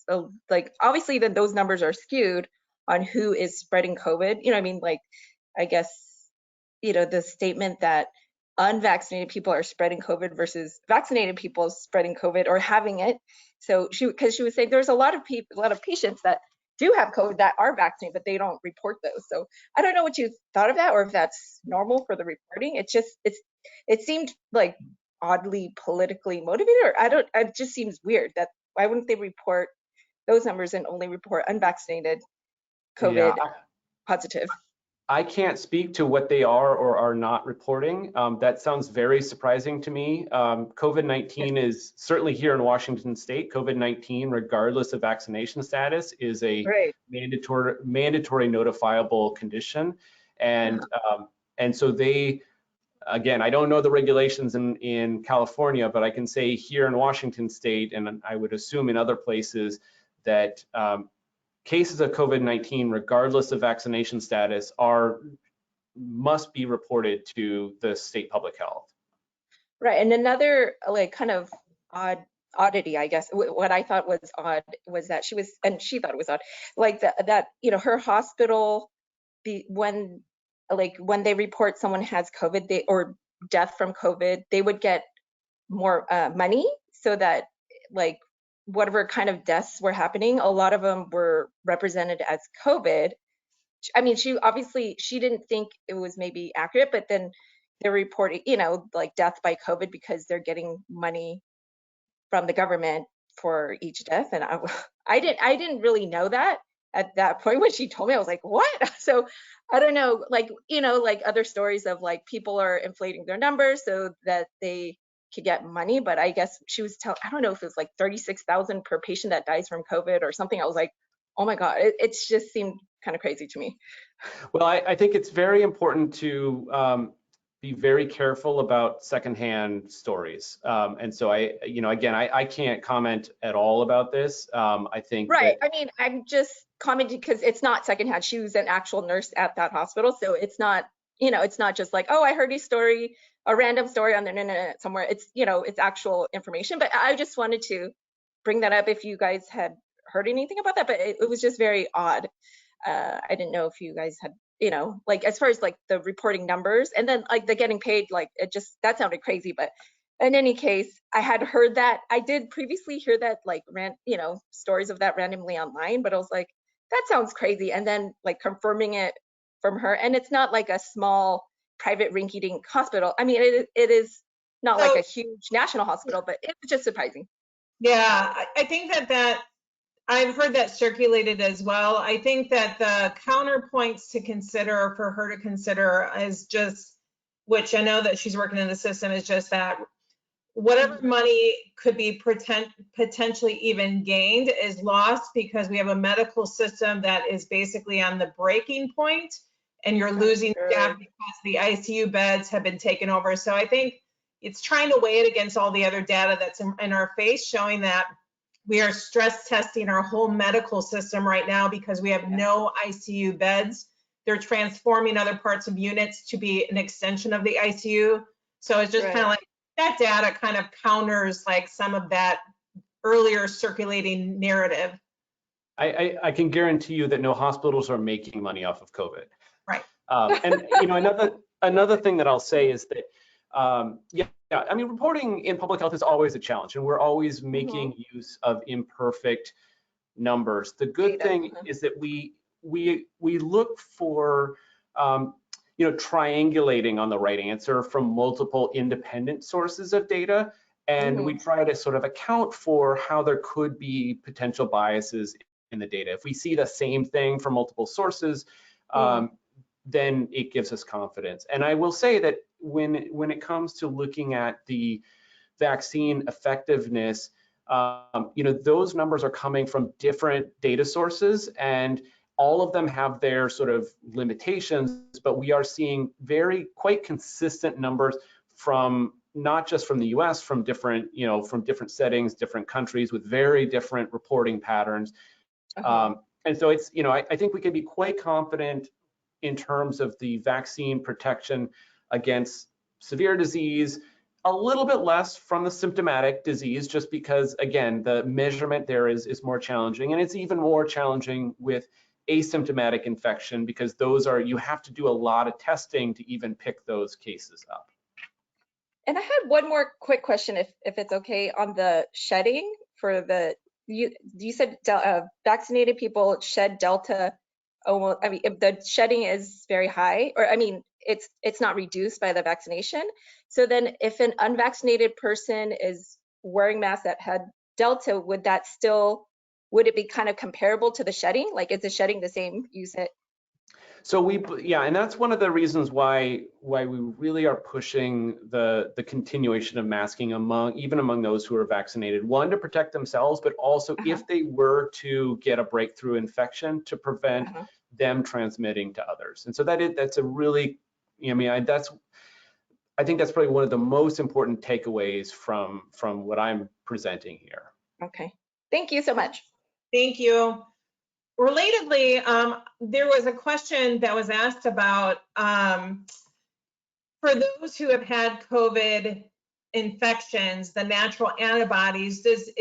so like obviously then those numbers are skewed on who is spreading COVID? You know what I mean? Like, I guess, the statement that unvaccinated people are spreading COVID versus vaccinated people spreading COVID or having it. So because she was saying there's a lot of patients that do have COVID that are vaccinated, but they don't report those. So I don't know what you thought of that, or if that's normal for the reporting. It seemed like oddly politically motivated, or it just seems weird that why wouldn't they report those numbers and only report unvaccinated COVID positive? I can't speak to what they are or are not reporting. That sounds very surprising to me. COVID-19 is certainly here in Washington State. COVID-19, regardless of vaccination status, is a mandatory notifiable condition, and so they, again, I don't know the regulations in California, but I can say here in Washington State, and I would assume in other places, that cases of COVID-19, regardless of vaccination status, are must be reported to the state public health. Right, and another like kind of oddity, I guess, what I thought was odd was that she thought it was odd, like that you know, her hospital, when they report someone has COVID, or death from COVID, they would get more money, so that like whatever kind of deaths were happening, a lot of them were represented as COVID. I mean, she didn't think it was maybe accurate, but then they're reporting, you know, like death by COVID because they're getting money from the government for each death. And I didn't really know that at that point. When she told me, I was like, what? So I don't know, like, you know, like other stories of like people are inflating their numbers so that they could get money. But I guess she was I don't know if it was like 36,000 per patient that dies from COVID or something. I was like, oh my God, it just seemed kind of crazy to me. Well, I think it's very important to be very careful about secondhand stories. And so I can't comment at all about this. I think right. I mean, I'm just commenting because it's not secondhand. She was an actual nurse at that hospital. So it's not, you know, it's not just like, oh, I heard a random story on the internet somewhere. It's, you know, it's actual information. But I just wanted to bring that up if you guys had heard anything about that. But it was just very odd. I didn't know if you guys had, you know, like as far as like the reporting numbers and then like the getting paid, like that sounded crazy. But in any case, I had heard that. I did previously hear that like you know, stories of that randomly online, but I was like, that sounds crazy. And then like confirming it from her, and it's not like a small private rinky-dink hospital. I mean, it is not like a huge national hospital, but it was just surprising. Yeah, I think that I've heard that circulated as well. I think that the counterpoints to consider for her to consider is just, which I know that she's working in the system, is just that whatever money could be potentially even gained is lost because we have a medical system that is basically on the breaking point, and you're losing staff because the ICU beds have been taken over. So I think it's trying to weigh it against all the other data that's in our face, showing that we are stress testing our whole medical system right now because we have no ICU beds. They're transforming other parts of units to be an extension of the ICU. So it's just kind of like that data kind of counters like some of that earlier circulating narrative. I can guarantee you that no hospitals are making money off of COVID. Right. And you know, another thing that I'll say is that I mean, reporting in public health is always a challenge, and we're always making use of imperfect numbers. The good thing is that we look for you know, triangulating on the right answer from multiple independent sources of data, and we try to sort of account for how there could be potential biases in the data. If we see the same thing from multiple sources, then it gives us confidence. And I will say that when it comes to looking at the vaccine effectiveness, you know, those numbers are coming from different data sources, and all of them have their sort of limitations, but we are seeing quite consistent numbers from not just from the US, from different, you know, from different settings, different countries with very different reporting patterns. And so it's, you know, I think we can be quite confident in terms of the vaccine protection against severe disease, a little bit less from the symptomatic disease, just because, again, the measurement there is more challenging, and it's even more challenging with asymptomatic infection because those are, you have to do a lot of testing to even pick those cases up. And I had one more quick question, if it's okay, on the shedding for you said vaccinated people shed Delta. Oh, well, I mean, if the shedding is very high, or I mean, it's not reduced by the vaccination. So then if an unvaccinated person is wearing masks that had Delta, would it be kind of comparable to the shedding? Like, is the shedding the same, you said? So and that's one of the reasons why we really are pushing the continuation of masking even among those who are vaccinated. One, to protect themselves, but also if they were to get a breakthrough infection, to prevent them transmitting to others. And so that's a really, I mean, I think that's probably one of the most important takeaways from what I'm presenting here. Okay, thank you so much. Thank you. relatedly, there was a question that was asked about for those who have had COVID infections, the natural antibodies, is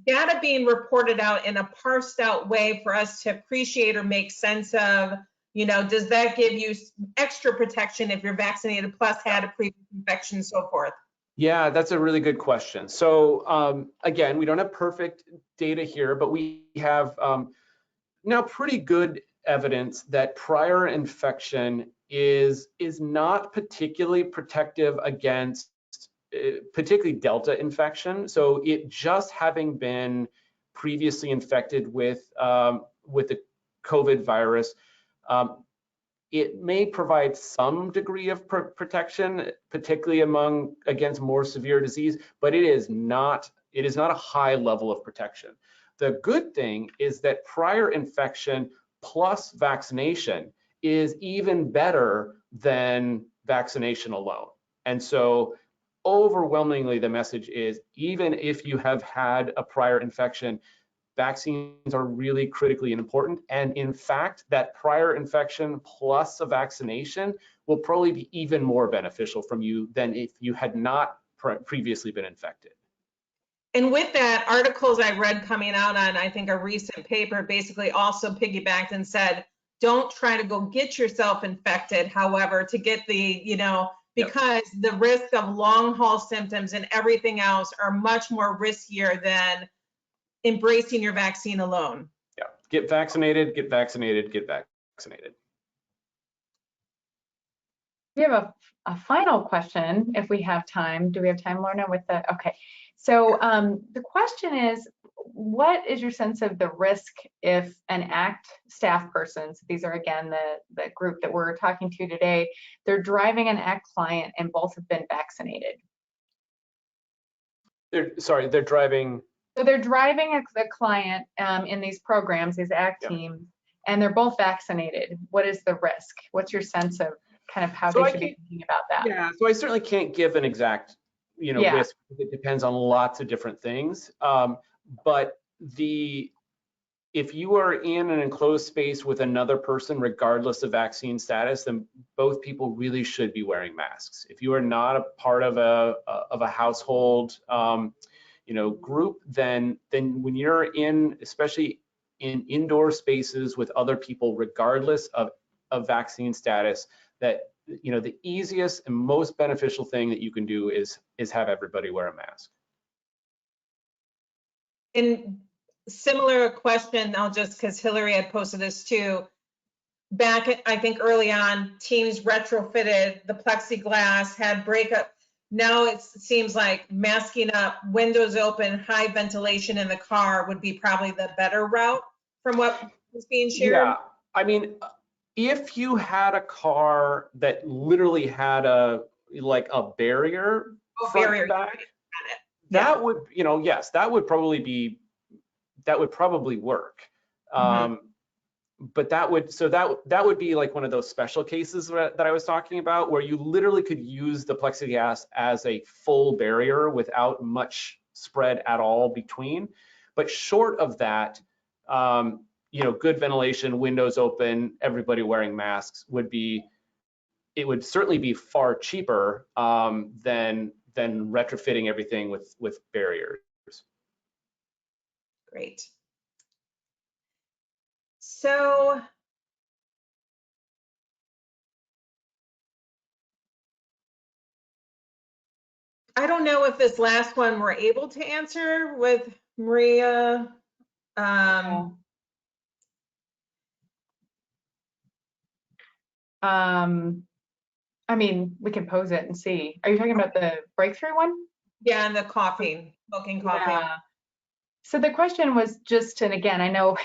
data being reported out in a parsed out way for us to appreciate or make sense of, you know, does that give you extra protection if you're vaccinated plus had a previous infection and so forth? Yeah, that's a really good question. So again, we don't have perfect data here, but we have now pretty good evidence that prior infection is not particularly protective against particularly Delta infection. So it just having been previously infected with the COVID virus, it may provide some degree of protection, particularly against more severe disease, but it is not a high level of protection. The good thing is that prior infection plus vaccination is even better than vaccination alone. And so overwhelmingly, the message is even if you have had a prior infection, vaccines are really critically important. And in fact, that prior infection plus a vaccination will probably be even more beneficial from you than if you had not previously been infected. And with that, articles I read coming out on, I think, a recent paper basically also piggybacked and said, don't try to go get yourself infected, however, to get the, you know, because the risk of long haul symptoms and everything else are much more riskier than embracing your vaccine alone. Yeah, get vaccinated, get vaccinated, get vaccinated. We have a final question if we have time. Do we have time, Lorna, with the, okay. So the question is, what is your sense of the risk if an ACT staff person, so these are again the group that we're talking to today, they're driving an ACT client and both have been vaccinated? They're driving? So they're driving a client in these programs, these ACT teams, and they're both vaccinated. What is the risk? What's your sense of kind of how they should be thinking about that? Yeah, so I certainly can't give an exact, you know, risk. It depends on lots of different things. But if you are in an enclosed space with another person, regardless of vaccine status, then both people really should be wearing masks. If you are not a part of a household, you know, group, then when you're in, especially in indoor spaces with other people, regardless of vaccine status, that, you know, the easiest and most beneficial thing that you can do is have everybody wear a mask. And similar question, I'll just, because Hillary had posted this too, back at, I think early on, teams retrofitted the plexiglass, had breakup. Now it seems like masking up, windows open, high ventilation in the car would be probably the better route from what was being shared. Yeah, I mean, if you had a car that literally had a barrier front and back, that would, you know, yes, that would probably work. But that would be like one of those special cases that I was talking about, where you literally could use the plexiglass as a full barrier without much spread at all between. But short of that, you know, good ventilation, windows open, everybody wearing masks would certainly be far cheaper than retrofitting everything with barriers. Great. So I don't know if this last one we're able to answer with Maria. I mean, we can pose it and see. Are you talking about the breakthrough one? Yeah, and the coughing, smoking, coughing. Yeah. So the question was just, and again, I know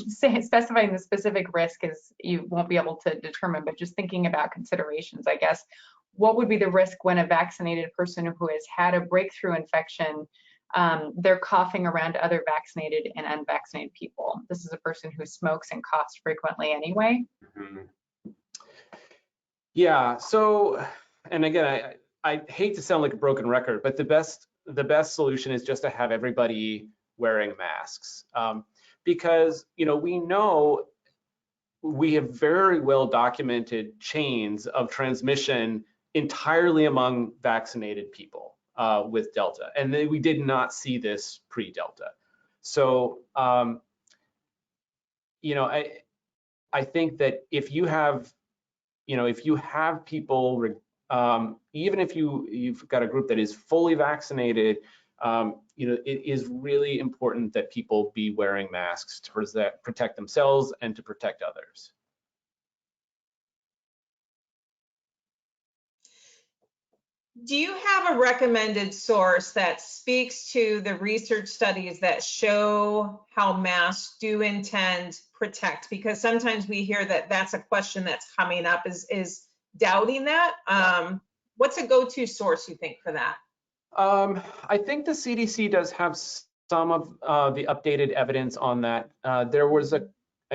specifying the specific risk is you won't be able to determine, but just thinking about considerations, I guess, what would be the risk when a vaccinated person who has had a breakthrough infection, they're coughing around other vaccinated and unvaccinated people? This is a person who smokes and coughs frequently anyway. Yeah, so, and again, I hate to sound like a broken record, but the best solution is just to have everybody wearing masks. because, you know, we know we have very well documented chains of transmission entirely among vaccinated people with Delta, and then we did not see this pre-Delta. So, you know, I think that if you have, you know, if you have people, even if you've got a group that is fully vaccinated, you know, it is really important that people be wearing masks to protect themselves and to protect others. Do you have a recommended source that speaks to the research studies that show how masks do intend protect? Because sometimes we hear that that's a question that's coming up, is doubting that. What's a go-to source you think for that? I think the CDC does have some of the updated evidence on that. I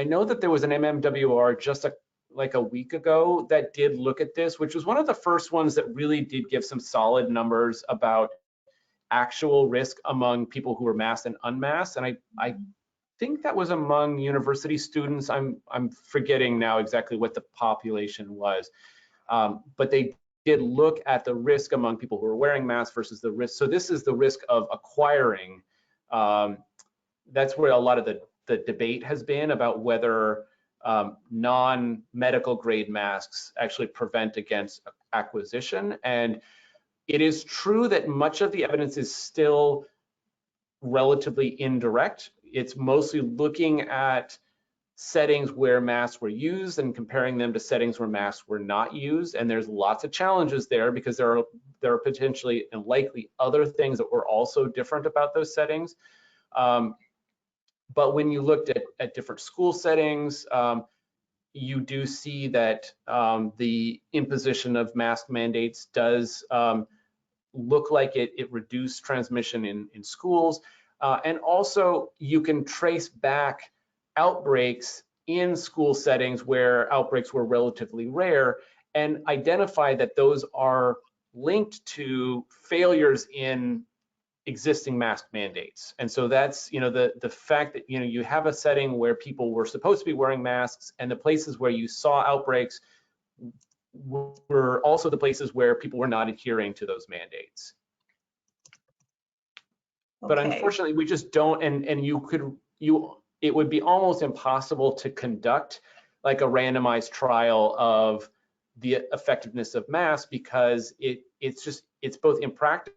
know that there was an MMWR just like a week ago that did look at this, which was one of the first ones that really did give some solid numbers about actual risk among people who were masked and unmasked. And I think that was among university students. I'm forgetting now exactly what the population was, but they did look at the risk among people who are wearing masks versus the risk. So this is the risk of acquiring. That's where a lot of the debate has been about whether non-medical grade masks actually prevent against acquisition. And it is true that much of the evidence is still relatively indirect. It's mostly looking at settings where masks were used and comparing them to settings where masks were not used. And there's lots of challenges there because there are potentially and likely other things that were also different about those settings. But when you looked at different school settings, you do see that the imposition of mask mandates does look like it reduced transmission in schools. And also you can trace back outbreaks in school settings where outbreaks were relatively rare and identify that those are linked to failures in existing mask mandates. And so that's, you know, the fact that, you know, you have a setting where people were supposed to be wearing masks, and the places where you saw outbreaks were also the places where people were not adhering to those mandates. Okay. But unfortunately, we just don't, and it would be almost impossible to conduct like a randomized trial of the effectiveness of masks because it's both impractical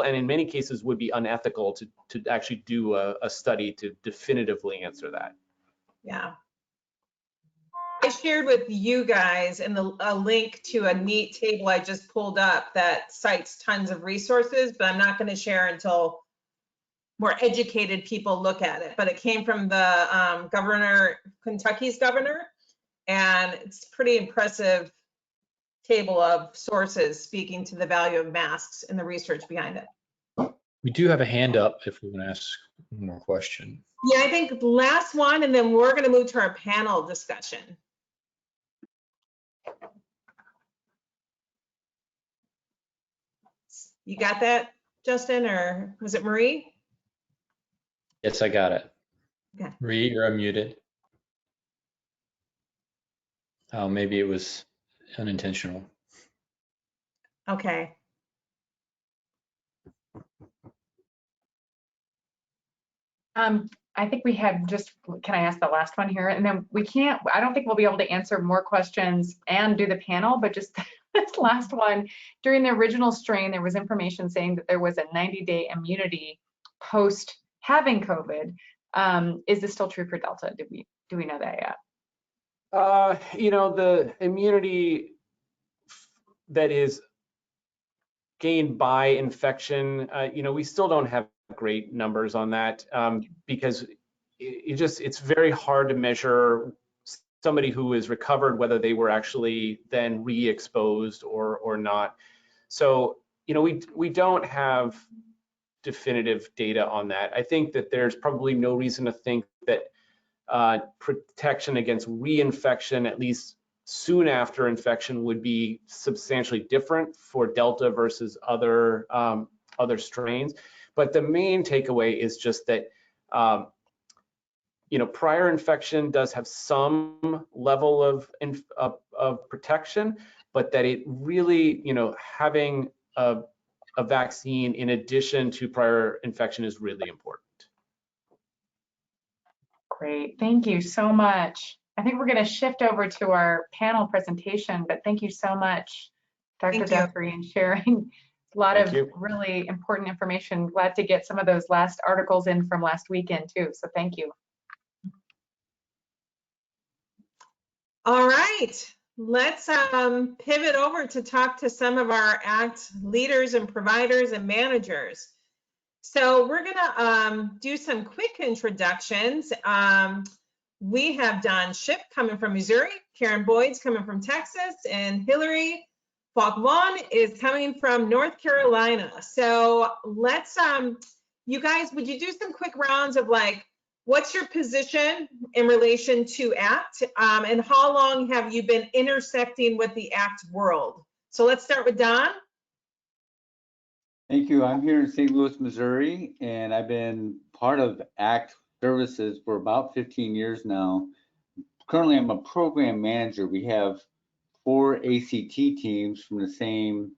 and in many cases would be unethical to actually do a study to definitively answer that. Yeah. I shared with you guys a link to a neat table I just pulled up that cites tons of resources, but I'm not going to share until more educated people look at it. But it came from the Kentucky's governor, and it's a pretty impressive table of sources speaking to the value of masks and the research behind it. We do have a hand up if we want to ask one more question. Yeah, I think the last one, and then we're going to move to our panel discussion. You got that, Justin, or was it Marie? Yes, I got it. Okay. Marie, you're unmuted. Oh, maybe it was unintentional. Okay. I think we had can I ask the last one here? And then I don't think we'll be able to answer more questions and do the panel, but just this last one. During the original strain, there was information saying that there was a 90-day immunity post having COVID. Is this still true for Delta? Do we know that yet? You know, the immunity that is gained by infection, you know, we still don't have great numbers on that because it's very hard to measure somebody who is recovered, whether they were actually then re-exposed or not. So, you know, we don't have definitive data on that. I think that there's probably no reason to think that protection against reinfection, at least soon after infection, would be substantially different for Delta versus other strains. But the main takeaway is just that prior infection does have some level of protection, but that it really, having a vaccine in addition to prior infection is really important. Great, thank you so much. I think we're going to shift over to our panel presentation, but thank you so much, Dr. Guthrie, and sharing a lot of really important information. Glad to get some of those last articles in from last weekend too, so thank you. All right, let's pivot over to talk to some of our ACT leaders and providers and managers. So we're gonna do some quick introductions. We have Don Ship coming from Missouri, Karen Boyd's coming from Texas, and Hillary Falk-Vaughn is coming from North Carolina. So let's, you guys, would you do some quick rounds of like, what's your position in relation to ACT, and how long have you been intersecting with the ACT world? So let's start with Don. Thank you. I'm here in St. Louis, Missouri, and I've been part of ACT services for about 15 years now. Currently, I'm a program manager. We have 4 ACT teams from the same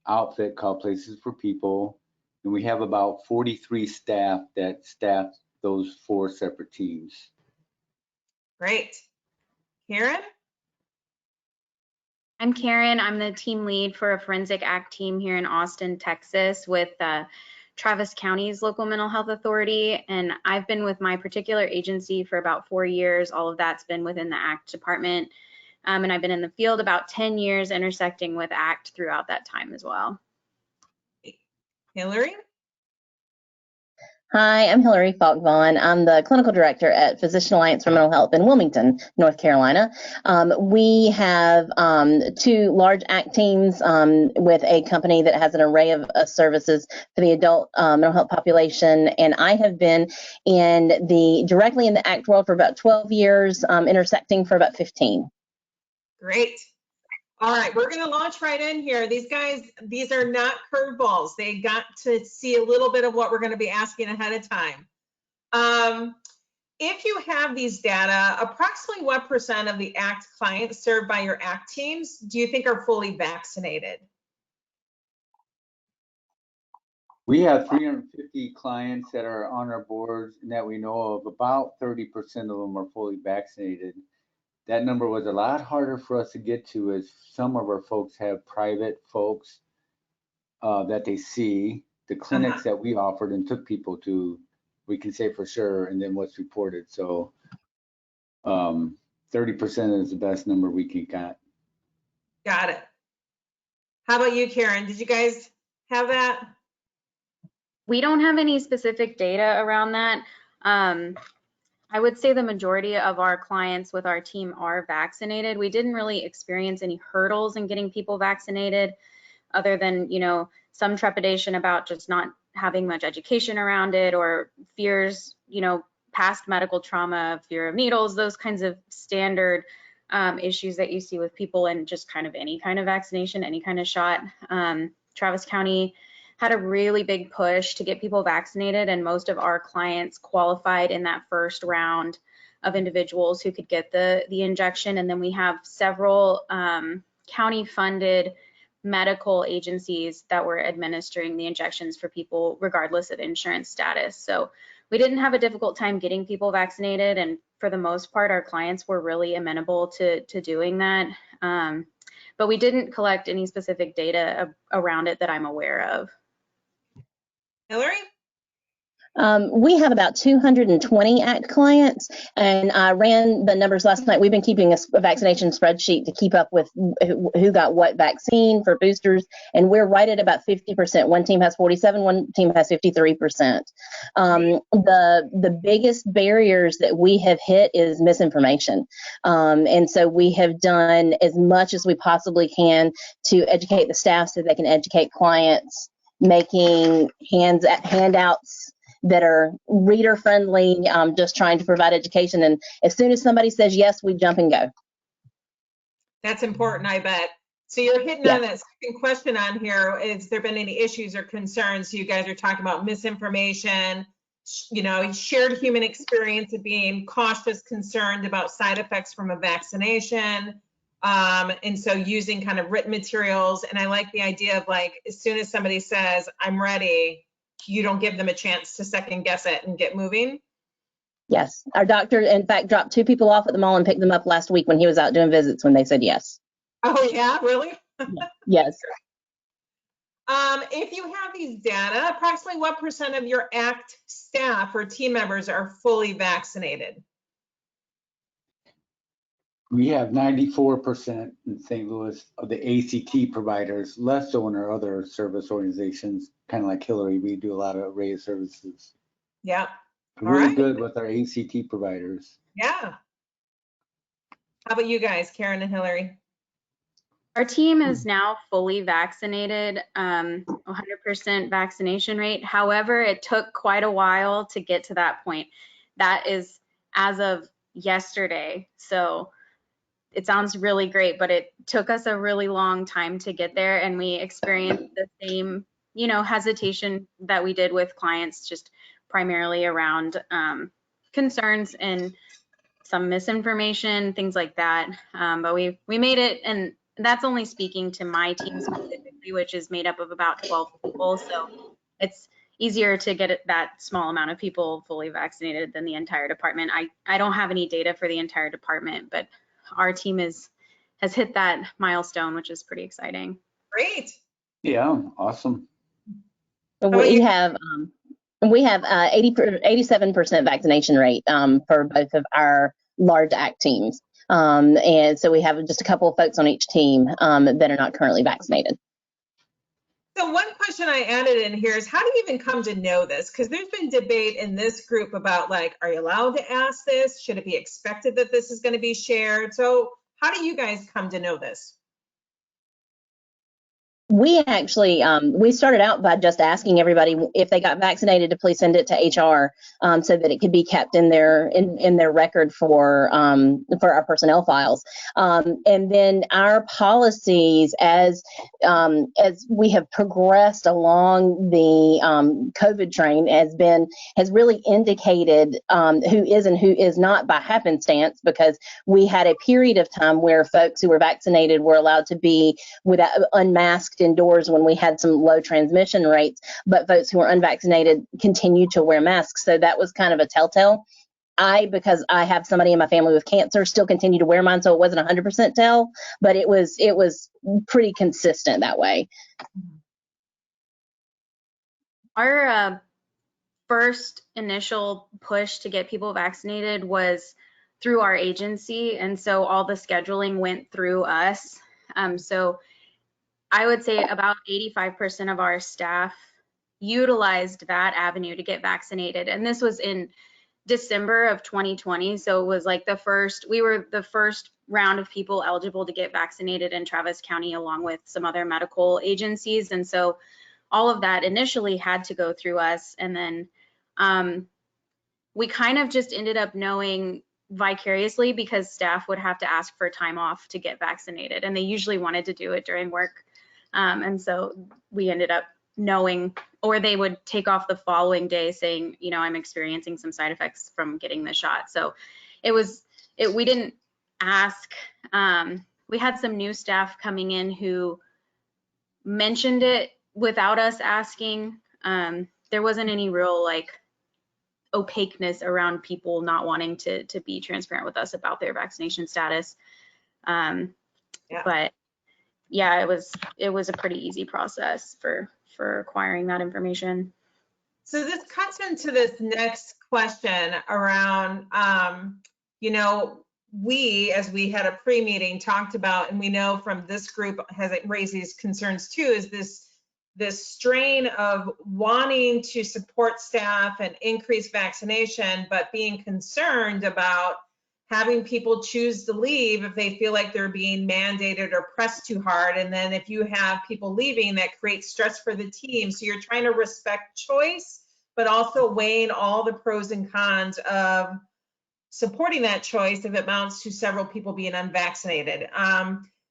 outfit called Places for People, and we have about 43 staff that staff those 4 separate teams. Great. Karen? I'm Karen. I'm the team lead for a forensic ACT team here in Austin, Texas with Travis County's local mental health authority. And I've been with my particular agency for about 4 years. All of that's been within the ACT department. And I've been in the field about 10 years, intersecting with ACT throughout that time as well. Hillary? Hi, I'm Hillary Falk-Vaughn. I'm the clinical director at Physician Alliance for Mental Health in Wilmington, North Carolina. We have 2 large ACT teams with a company that has an array of services for the adult mental health population. And I have been directly in the ACT world for about 12 years, intersecting for about 15. Great. All right, we're going to launch right in here. These guys, these are not curveballs. They got to see a little bit of what we're going to be asking ahead of time. If you have these data, approximately what % of the ACT clients served by your ACT teams do you think are fully vaccinated? We have 350 clients that are on our boards and that we know of. About 30% of them are fully vaccinated. That number was a lot harder for us to get to, as some of our folks have private folks that they see. The clinics that we offered and took people to, we can say for sure, and then what's reported. So 30% is the best number we can get. Got it. How about you, Karen? Did you guys have that? We don't have any specific data around that. I would say the majority of our clients with our team are vaccinated. We didn't really experience any hurdles in getting people vaccinated, other than, some trepidation about just not having much education around it, or fears, past medical trauma, fear of needles, those kinds of standard issues that you see with people in just kind of any kind of vaccination, any kind of shot. Travis County had a really big push to get people vaccinated, and most of our clients qualified in that first round of individuals who could get the injection. And then we have several county funded medical agencies that were administering the injections for people regardless of insurance status. So we didn't have a difficult time getting people vaccinated, and for the most part our clients were really amenable to doing that. But we didn't collect any specific data around it that I'm aware of. Hillary? We have about 220 ACT clients, and I ran the numbers last night. We've been keeping a vaccination spreadsheet to keep up with who got what vaccine for boosters, and we're right at about 50%. One team has 47, one team has 53%. The biggest barriers that we have hit is misinformation, and so we have done as much as we possibly can to educate the staff so they can educate clients, making handouts that are reader friendly, just trying to provide education. And as soon as somebody says yes, we jump and go. That's important, I bet. So you're hitting on that second question on here. Has there been any issues or concerns? So you guys are talking about misinformation, shared human experience of being cautious, concerned about side effects from a vaccination. And so using kind of written materials. And I like the idea of like, as soon as somebody says, I'm ready, you don't give them a chance to second guess it and get moving. Yes, our doctor, in fact, dropped 2 people off at the mall and picked them up last week when he was out doing visits when they said yes. Oh yeah, really? Yes. If you have these data, approximately what % of your ACT staff or team members are fully vaccinated? We have 94% in St. Louis of the ACT providers, less so in our other service organizations, kind of like Hillary. We do a lot of array of services. Yeah. We're really right. good with our ACT providers. Yeah. How about you guys, Karen and Hillary? Our team is now fully vaccinated, 100% vaccination rate. However, it took quite a while to get to that point. That is as of yesterday. So it sounds really great, but it took us a really long time to get there, and we experienced the same, hesitation that we did with clients, just primarily around concerns and some misinformation, things like that. But we made it, and that's only speaking to my team specifically, which is made up of about 12 people. So it's easier to get that small amount of people fully vaccinated than the entire department. I don't have any data for the entire department, but our team has hit that milestone, which is pretty exciting. Great. Yeah, awesome. We have 87% vaccination rate for both of our large ACT teams. And so we have just a couple of folks on each team that are not currently vaccinated. So one question I added in here is, how do you even come to know this? Because there's been debate in this group about like, are you allowed to ask this? Should it be expected that this is going to be shared? So how do you guys come to know this? We actually, we started out by just asking everybody if they got vaccinated to please send it to HR so that it could be kept in their record for our personnel files. And then our policies, as we have progressed along the COVID train, has really indicated who is and who is not by happenstance, because we had a period of time where folks who were vaccinated were allowed to be without unmasked indoors when we had some low transmission rates, but folks who were unvaccinated continued to wear masks. So that was kind of a telltale. Because I have somebody in my family with cancer, still continue to wear mine, so it wasn't 100% tell, but it was pretty consistent that way. Our first initial push to get people vaccinated was through our agency, and so all the scheduling went through us. So I would say about 85% of our staff utilized that avenue to get vaccinated. And this was in December of 2020. So it was like we were the first round of people eligible to get vaccinated in Travis County, along with some other medical agencies. And so all of that initially had to go through us. And then we kind of just ended up knowing vicariously, because staff would have to ask for time off to get vaccinated, and they usually wanted to do it during work. And so we ended up knowing, or they would take off the following day saying, I'm experiencing some side effects from getting the shot. So we didn't ask. We had some new staff coming in who mentioned it without us asking. There wasn't any real opaqueness around people not wanting to be transparent with us about their vaccination status. But yeah, it was a pretty easy process for acquiring that information. So this cuts into this next question around, we, as we had a pre-meeting, talked about, and we know from this group has raised these concerns too, is this strain of wanting to support staff and increase vaccination, but being concerned about having people choose to leave if they feel like they're being mandated or pressed too hard. And then if you have people leaving, that creates stress for the team. So you're trying to respect choice, but also weighing all the pros and cons of supporting that choice if it amounts to several people being unvaccinated.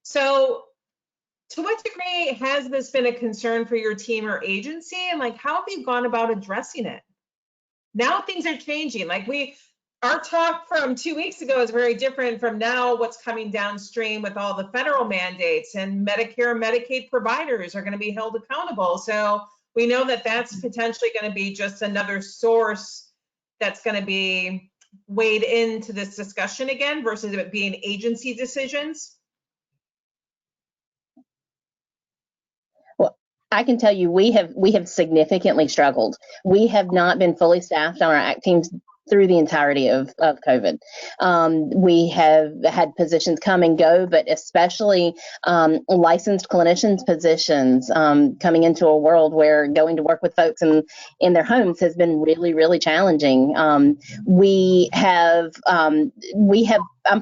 So to what degree has this been a concern for your team or agency? And how have you gone about addressing it? now things are changing. Like our talk from 2 weeks ago is very different from now what's coming downstream with all the federal mandates, and Medicare and Medicaid providers are going to be held accountable. So we know that that's potentially going to be just another source that's going to be weighed into this discussion again versus it being agency decisions. Well, I can tell you we have significantly struggled. We have not been fully staffed on our ACT teams through the entirety of COVID. We have had positions come and go, but especially licensed clinicians positions coming into a world where going to work with folks in their homes has been really, really challenging. I'm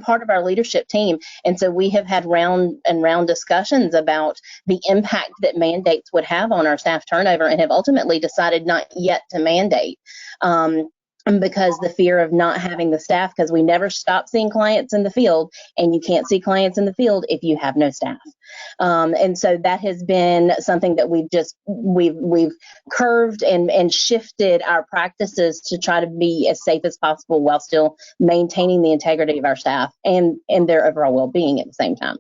part of our leadership team, and so we have had round discussions about the impact that mandates would have on our staff turnover, and have ultimately decided not yet to mandate. Because the fear of not having the staff, because we never stop seeing clients in the field, and you can't see clients in the field if you have no staff. And so that has been something that we've curved and shifted our practices to try to be as safe as possible while still maintaining the integrity of our staff and their overall well-being at the same time.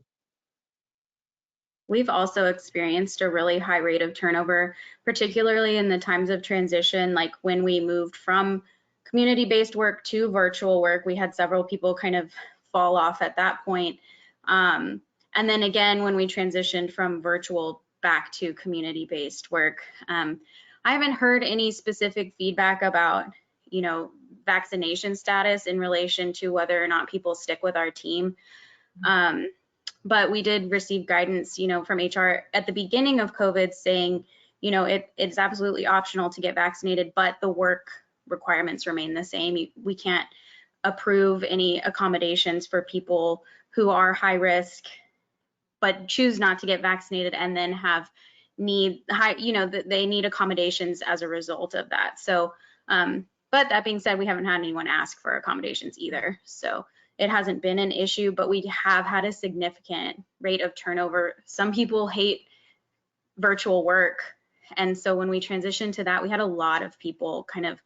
We've also experienced a really high rate of turnover, particularly in the times of transition, like when we moved from community-based work to virtual work. We had several people kind of fall off at that point. And then again, when we transitioned from virtual back to community-based work, I haven't heard any specific feedback about, vaccination status in relation to whether or not people stick with our team. But we did receive guidance, from HR at the beginning of COVID saying, it's absolutely optional to get vaccinated, but the work requirements remain the same. We can't approve any accommodations for people who are high risk but choose not to get vaccinated and then they need accommodations as a result of that. So but that being said, we haven't had anyone ask for accommodations either, so it hasn't been an issue, but we have had a significant rate of turnover. Some people hate virtual work, and so when we transitioned to that, we had a lot of people kind of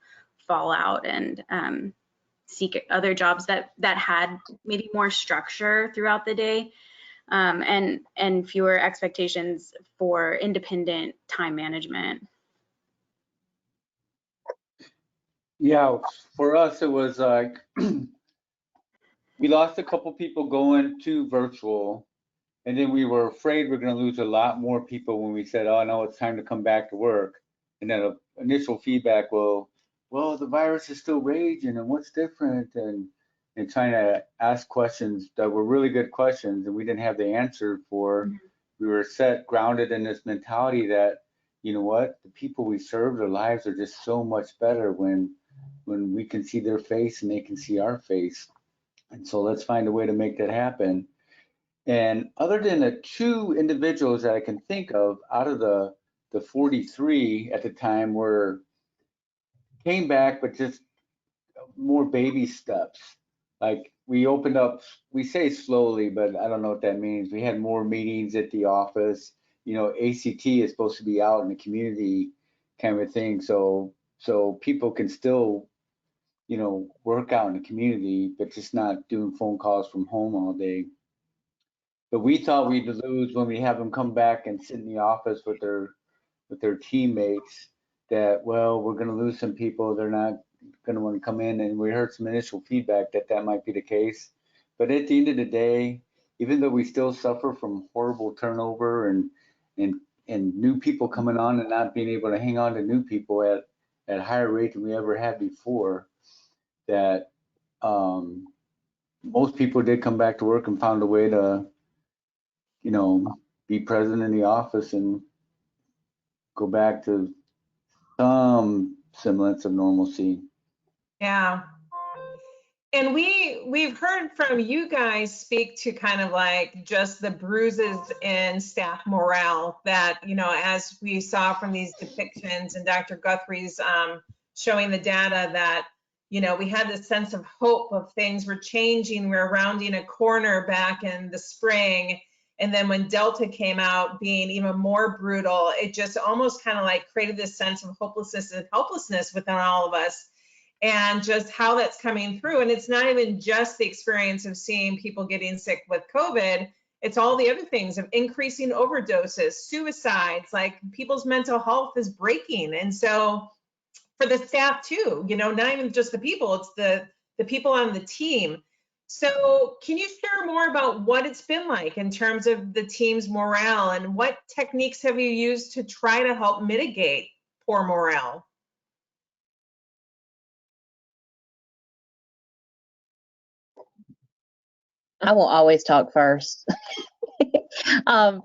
fall out and seek other jobs that had maybe more structure throughout the day, and fewer expectations for independent time management. Yeah, for us it was like we lost a couple people going to virtual, and then we were afraid we're going to lose a lot more people when we said, oh no, it's time to come back to work. And then initial feedback, well, the virus is still raging, and what's different, and trying to ask questions that were really good questions, and we didn't have the answer for. We were grounded in this mentality that, you know what, the people we serve, their lives are just so much better when we can see their face and they can see our face. And so let's find a way to make that happen. And other than the 2 individuals that I can think of out of the 43 at the time came back, but just more baby steps. Like we opened up, we say slowly, but I don't know what that means. We had more meetings at the office. ACT is supposed to be out in the community kind of thing. So people can still, work out in the community, but just not doing phone calls from home all day. But we thought we'd lose when we have them come back and sit in the office with their teammates, that, well, we're going to lose some people. They're not going to want to come in. And we heard some initial feedback that might be the case. But at the end of the day, even though we still suffer from horrible turnover and new people coming on and not being able to hang on to new people at higher rate than we ever had before, that most people did come back to work and found a way to, be present in the office and go back to some semblance of normalcy. Yeah. And we've heard from you guys speak to kind of like just the bruises in staff morale that, as we saw from these depictions and Dr. Guthrie's showing the data that, we had this sense of hope of things were changing. We were rounding a corner back in the spring. And then when Delta came out being even more brutal, it just almost kind of like created this sense of hopelessness and helplessness within all of us. and just how that's coming through. And it's not even just the experience of seeing people getting sick with COVID. It's all the other things of increasing overdoses, suicides, like people's mental health is breaking. And so for the staff too, you know, not even just the people, it's the people on the team. So can you share more about what it's been like in terms of the team's morale, and what techniques have you used to try to help mitigate poor morale? I will always talk first. I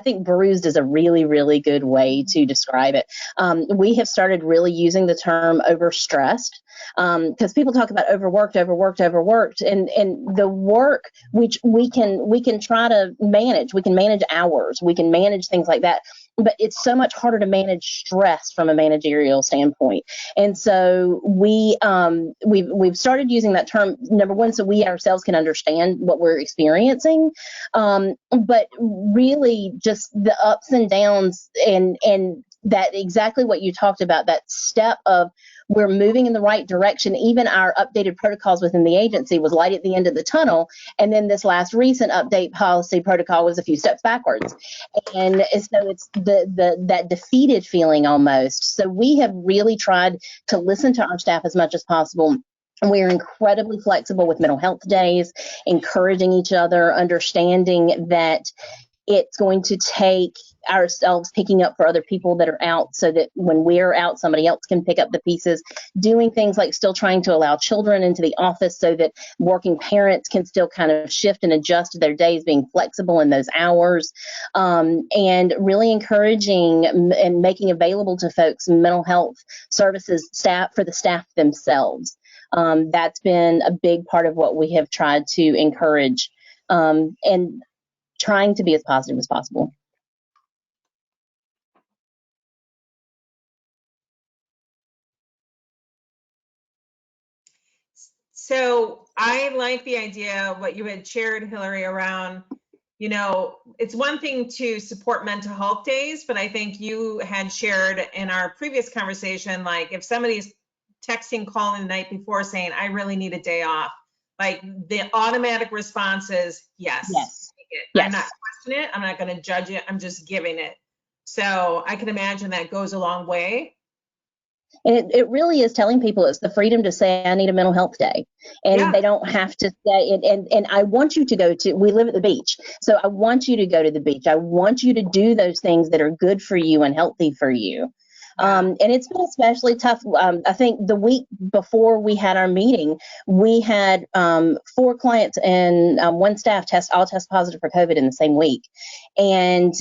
think bruised is a really, really good way to describe it. We have started really using the term overstressed, because people talk about overworked, and the work which we can try to manage. We can manage hours, we can manage things like that, but it's so much harder to manage stress from a managerial standpoint. And so we've started using that term, number one, so we ourselves can understand what we're experiencing, but really just the ups and downs, and that exactly what you talked about, that step of we're moving in the right direction. Even our updated protocols within the agency was light at the end of the tunnel, and then this last recent update policy protocol was a few steps backwards. And so it's that defeated feeling almost. So we have really tried to listen to our staff as much as possible. We're incredibly flexible with mental health days, encouraging each other, understanding that it's going to take ourselves picking up for other people that are out, so that when we're out, somebody else can pick up the pieces. Doing things like still trying to allow children into the office so that working parents can still kind of shift and adjust to their days, being flexible in those hours, and really encouraging and making available to folks mental health services for the staff themselves. That's been a big part of what we have tried to encourage, and trying to be as positive as possible. So I like the idea of what you had shared, Hillary, around, you know, it's one thing to support mental health days, but I think you had shared in our previous conversation, like if somebody's texting, calling the night before saying, I really need a day off, like the automatic response is yes. Yes. Yes. I'm not questioning it. I'm not going to judge it. I'm just giving it. So I can imagine that goes a long way. And it really is telling people it's the freedom to say, I need a mental health day. And they don't have to say, and I want you to go to, we live at the beach, so I want you to go to the beach. I want you to do those things that are good for you and healthy for you. And it's been especially tough. I think the week before we had our meeting, we had 4 clients and 1 staff all test positive for COVID in the same week. And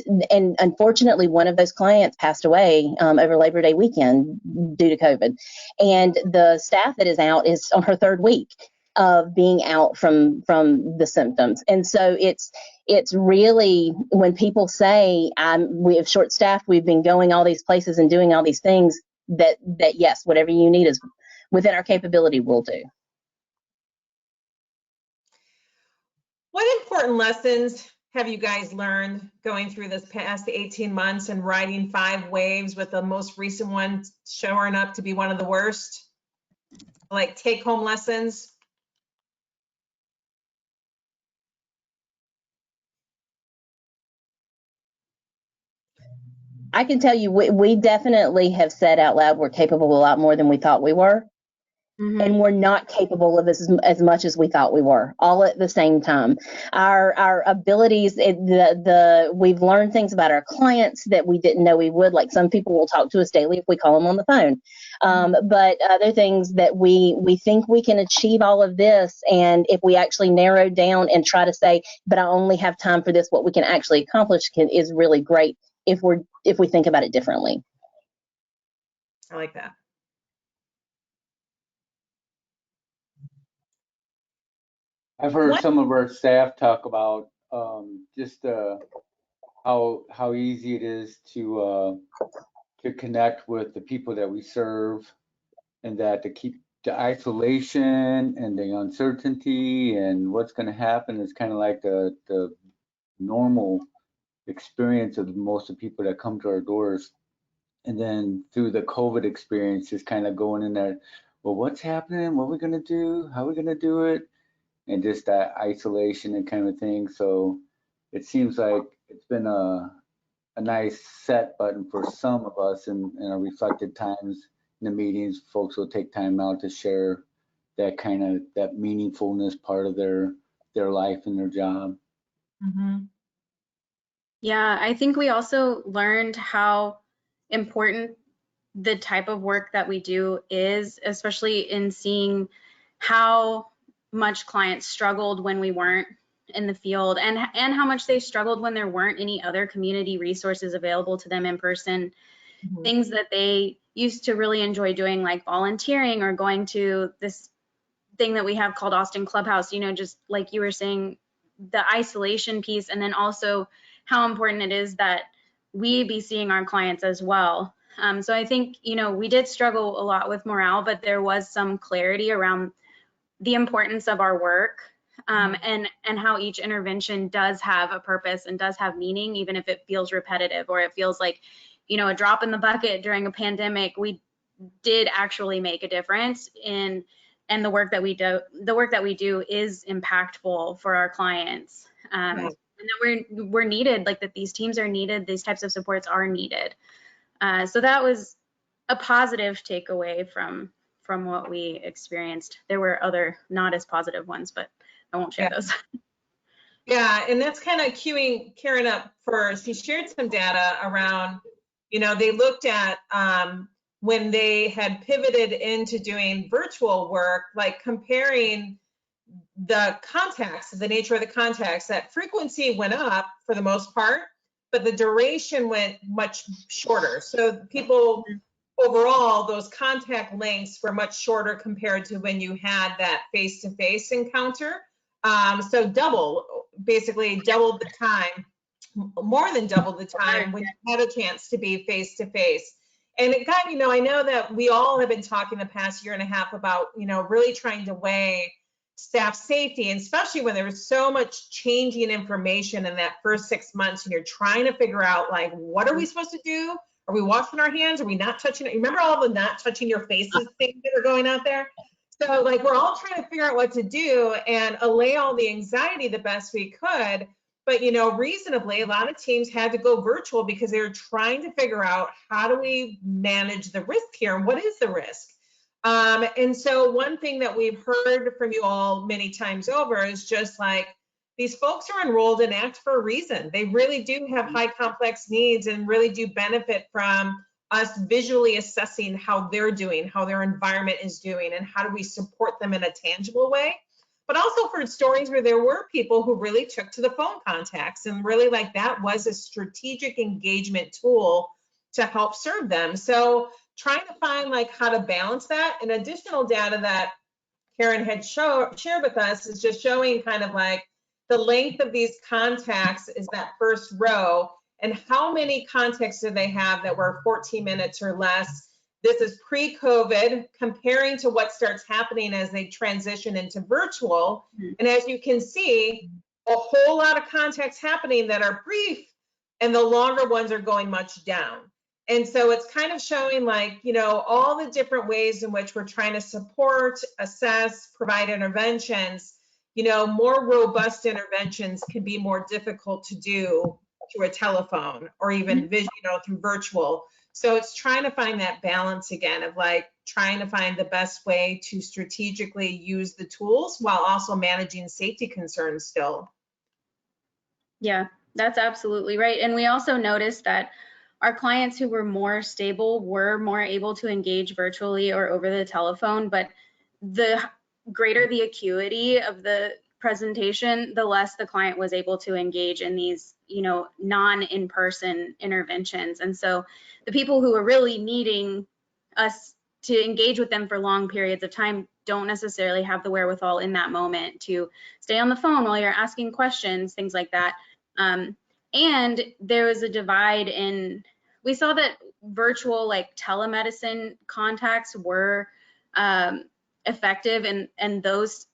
unfortunately, one of those clients passed away over Labor Day weekend due to COVID. And the staff that is out is on her 3rd week of being out from the symptoms. And so it's really, when people say we have short staffed, we've been going all these places and doing all these things, that yes, whatever you need is within our capability, we'll do. What important lessons have you guys learned going through this past 18 months and riding 5 waves, with the most recent one showing up to be one of the worst? Like take home lessons? I can tell you, we definitely have said out loud we're capable a lot more than we thought we were. Mm-hmm. And we're not capable of this as much as we thought we were, all at the same time. Our abilities, we've learned things about our clients that we didn't know we would. Like, some people will talk to us daily if we call them on the phone. But other things that we think we can achieve all of this, and if we actually narrow down and try to say, but I only have time for this, what we can actually accomplish is really great if we think about it differently. I like that. I've heard some of our staff talk about just how easy it is to connect with the people that we serve, and that to keep the isolation and the uncertainty and what's going to happen is kind of like the normal experience of most of the people that come to our doors. And then through the COVID experience, just kind of going in there, well, what's happening? What are we going to do? How are we going to do it? And just that isolation and kind of thing. So it seems like it's been a nice set button for some of us in our reflected times in the meetings. Folks will take time out to share that kind of that meaningfulness part of their life and their job. Mm-hmm. Yeah, I think we also learned how important the type of work that we do is, especially in seeing how much clients struggled when we weren't in the field, and how much they struggled when there weren't any other community resources available to them in person. Mm-hmm. Things that they used to really enjoy doing, like volunteering or going to this thing that we have called Austin Clubhouse, you know, just like you were saying, the isolation piece, and then also how important it is that we be seeing our clients as well. So I think, you know, we did struggle a lot with morale, but there was some clarity around the importance of our work, and how each intervention does have a purpose and does have meaning, even if it feels repetitive or it feels like, you know, a drop in the bucket during a pandemic. We did actually make a difference in, and the work that we do is impactful for our clients. Right. And that we're needed, like that these teams are needed, these types of supports are needed. So that was a positive takeaway from what we experienced. There were other not as positive ones, but I won't share those. Yeah, and that's kind of queuing Karen up first. She shared some data around, you know, they looked at when they had pivoted into doing virtual work, like comparing the contacts, the nature of the contacts, that frequency went up for the most part, but the duration went much shorter. So people overall, those contact lengths were much shorter compared to when you had that face-to-face encounter. So basically double the time, more than double the time when you had a chance to be face-to-face. And it got, you know, I know that we all have been talking the past year and a half about, you know, really trying to weigh staff safety, and especially when there was so much changing information in that first 6 months, and you're trying to figure out, like, what are we supposed to do? Are we washing our hands? Are we not touching it? Remember all the not touching your faces things that are going out there? So, like, we're all trying to figure out what to do and allay all the anxiety the best we could. But, you know, reasonably, a lot of teams had to go virtual because they were trying to figure out, how do we manage the risk here? And what is the risk? And so one thing that we've heard from you all many times over is just like, these folks are enrolled in ACT for a reason. They really do have high complex needs and really do benefit from us visually assessing how they're doing, how their environment is doing, and how do we support them in a tangible way. But also for stories where there were people who really took to the phone contacts, and really, like, that was a strategic engagement tool to help serve them. So trying to find, like, how to balance that. And additional data that Karen had shared with us is just showing kind of like the length of these contacts is that first row, and how many contacts do they have that were 14 minutes or less. This is pre-COVID, comparing to what starts happening as they transition into virtual. And as you can see, a whole lot of contacts happening that are brief, and the longer ones are going much down. And so it's kind of showing, like, you know, all the different ways in which we're trying to support, assess, provide interventions. You know, more robust interventions can be more difficult to do through a telephone or even through virtual. So it's trying to find that balance again of, like, trying to find the best way to strategically use the tools while also managing safety concerns still. Yeah, that's absolutely right. And we also noticed that our clients who were more stable were more able to engage virtually or over the telephone, but the greater the acuity of the presentation, the less the client was able to engage in these, you know, non-in-person interventions. And so the people who are really needing us to engage with them for long periods of time don't necessarily have the wherewithal in that moment to stay on the phone while you're asking questions, things like that. And there was a divide in, we saw that virtual, like, telemedicine contacts were effective, and those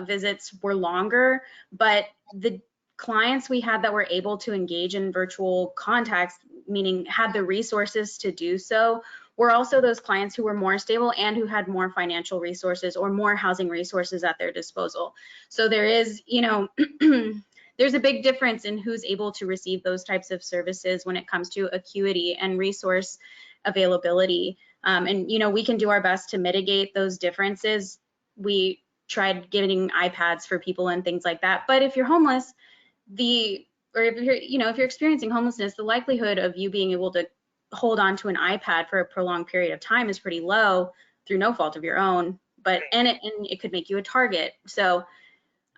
visits were longer, but the clients we had that were able to engage in virtual contacts meaning had the resources to do so, were also those clients who were more stable and who had more financial resources or more housing resources at their disposal. So there is, you know, there's a big difference in who's able to receive those types of services when it comes to acuity and resource availability. And, you know, we can do our best to mitigate those differences. We tried getting iPads for people and things like that. But if you're homeless, or if you're, you know, if you're experiencing homelessness, the likelihood of you being able to hold on to an iPad for a prolonged period of time is pretty low through no fault of your own, but, and it could make you a target. So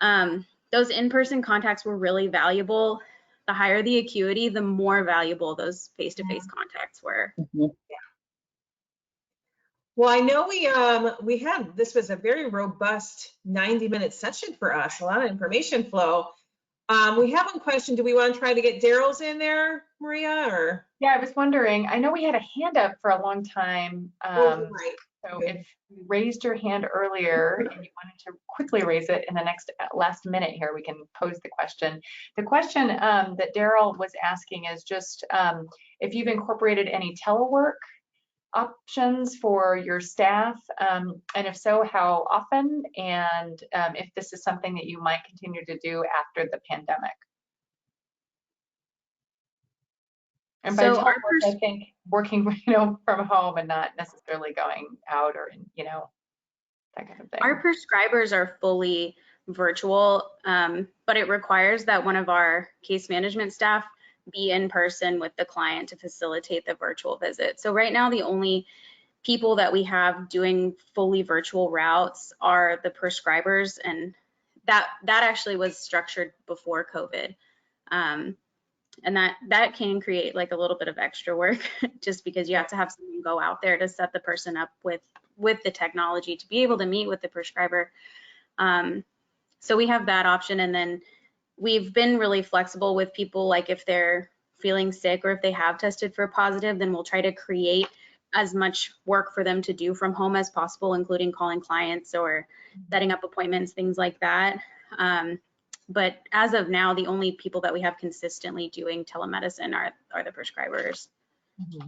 those in-person contacts were really valuable. The higher the acuity, the more valuable those face-to-face contacts were. Mhm. Well, I know we had, this was a very robust 90-minute session for us, a lot of information flow. We have one question. Do we want to try to get Daryl's in there, Maria, or? Yeah, I was wondering, I know we had a hand up for a long time. Right. So Okay. if you raised your hand earlier and you wanted to quickly raise it in the next last minute here, we can pose the question. The question that Daryl was asking is just if you've incorporated any telework options for your staff, and if so, how often, and if this is something that you might continue to do after the pandemic. And by So telework, I think working, you know, from home and not necessarily going out or, you know, that kind of thing. our prescribers are fully virtual, but it requires that one of our case management staff be in person with the client to facilitate the virtual visit. So right now, the only people that we have doing fully virtual routes are the prescribers, and that actually was structured before COVID. And that can create like a little bit of extra work just because you have to have someone go out there to set the person up with the technology to be able to meet with the prescriber. So we have that option, and then we've been really flexible with people, like if they're feeling sick or if they have tested for positive, then we'll try to create as much work for them to do from home as possible, including calling clients or setting up appointments, things like that. But as of now, the only people that we have consistently doing telemedicine are the prescribers. Mm-hmm.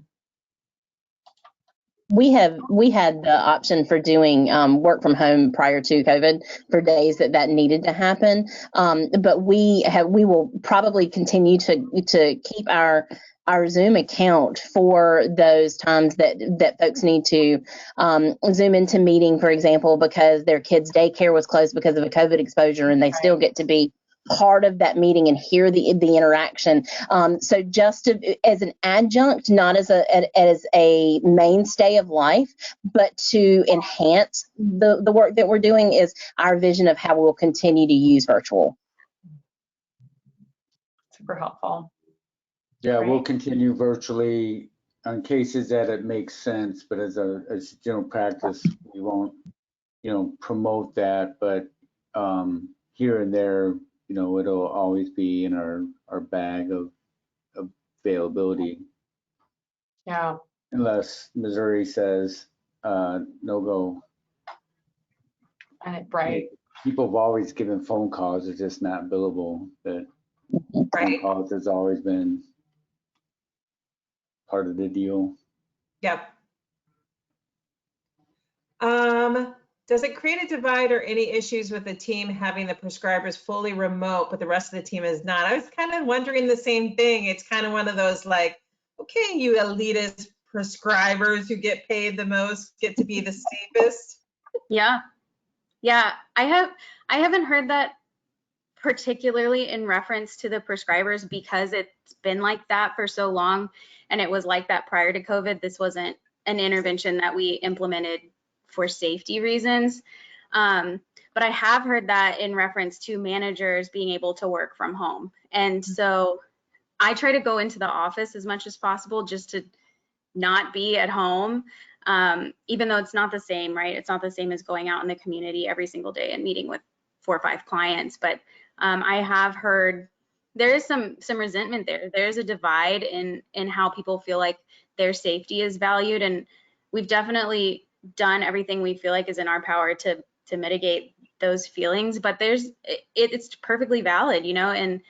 We had the option for doing work from home prior to COVID for days that needed to happen. But we will probably continue to keep our Zoom account for those times that folks need to Zoom into meeting, for example, because their kids' daycare was closed because of a COVID exposure, and they still get to be part of that meeting and hear the interaction. So just as an adjunct, not as a mainstay of life, but to enhance the work that we're doing is our vision of how we'll continue to use virtual. Super helpful. Yeah, we'll continue virtually on cases that it makes sense, but as general practice, we won't, you know, promote that. But here and there, you know, it'll always be in our bag of availability. Yeah. Unless Missouri says no go. Right. People have always given phone calls, it's just not billable, but phone calls has always been part of the deal. Yep. Does it create a divide or any issues with the team having the prescribers fully remote, but the rest of the team is not? I was kind of wondering the same thing. It's kind of one of those like, okay, you elitist prescribers who get paid the most get to be the safest. Yeah. I haven't heard that particularly in reference to the prescribers because it's been like that for so long, and it was like that prior to COVID. This wasn't an intervention that we implemented for safety reasons. But I have heard that in reference to managers being able to work from home. And so I try to go into the office as much as possible just to not be at home, even though it's not the same, right? It's not the same as going out in the community every single day and meeting with 4 or 5 clients. But I have heard there is some resentment there. There's a divide in how people feel like their safety is valued. And we've definitely done everything we feel like is in our power to mitigate those feelings, but it's perfectly valid, you know, and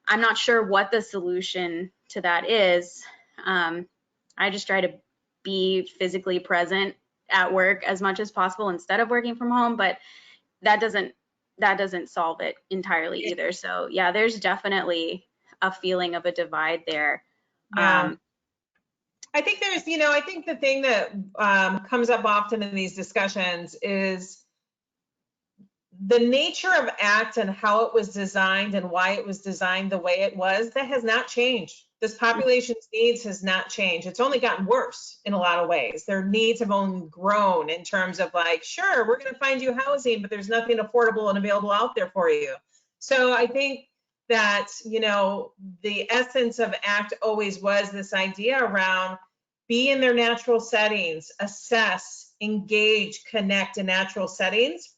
I'm not sure what the solution to that is. I just try to be physically present at work as much as possible instead of working from home, but that doesn't solve it entirely either. So yeah, there's definitely a feeling of a divide there. Yeah. I think there's, you know, I think the thing that comes up often in these discussions is the nature of ACT and how it was designed and why it was designed the way it was. That has not changed. This population's needs has not changed. It's only gotten worse in a lot of ways. Their needs have only grown in terms of like, sure, we're going to find you housing, but there's nothing affordable and available out there for you. So I think that, you know, the essence of ACT always was this idea around be in their natural settings, assess, engage, connect in natural settings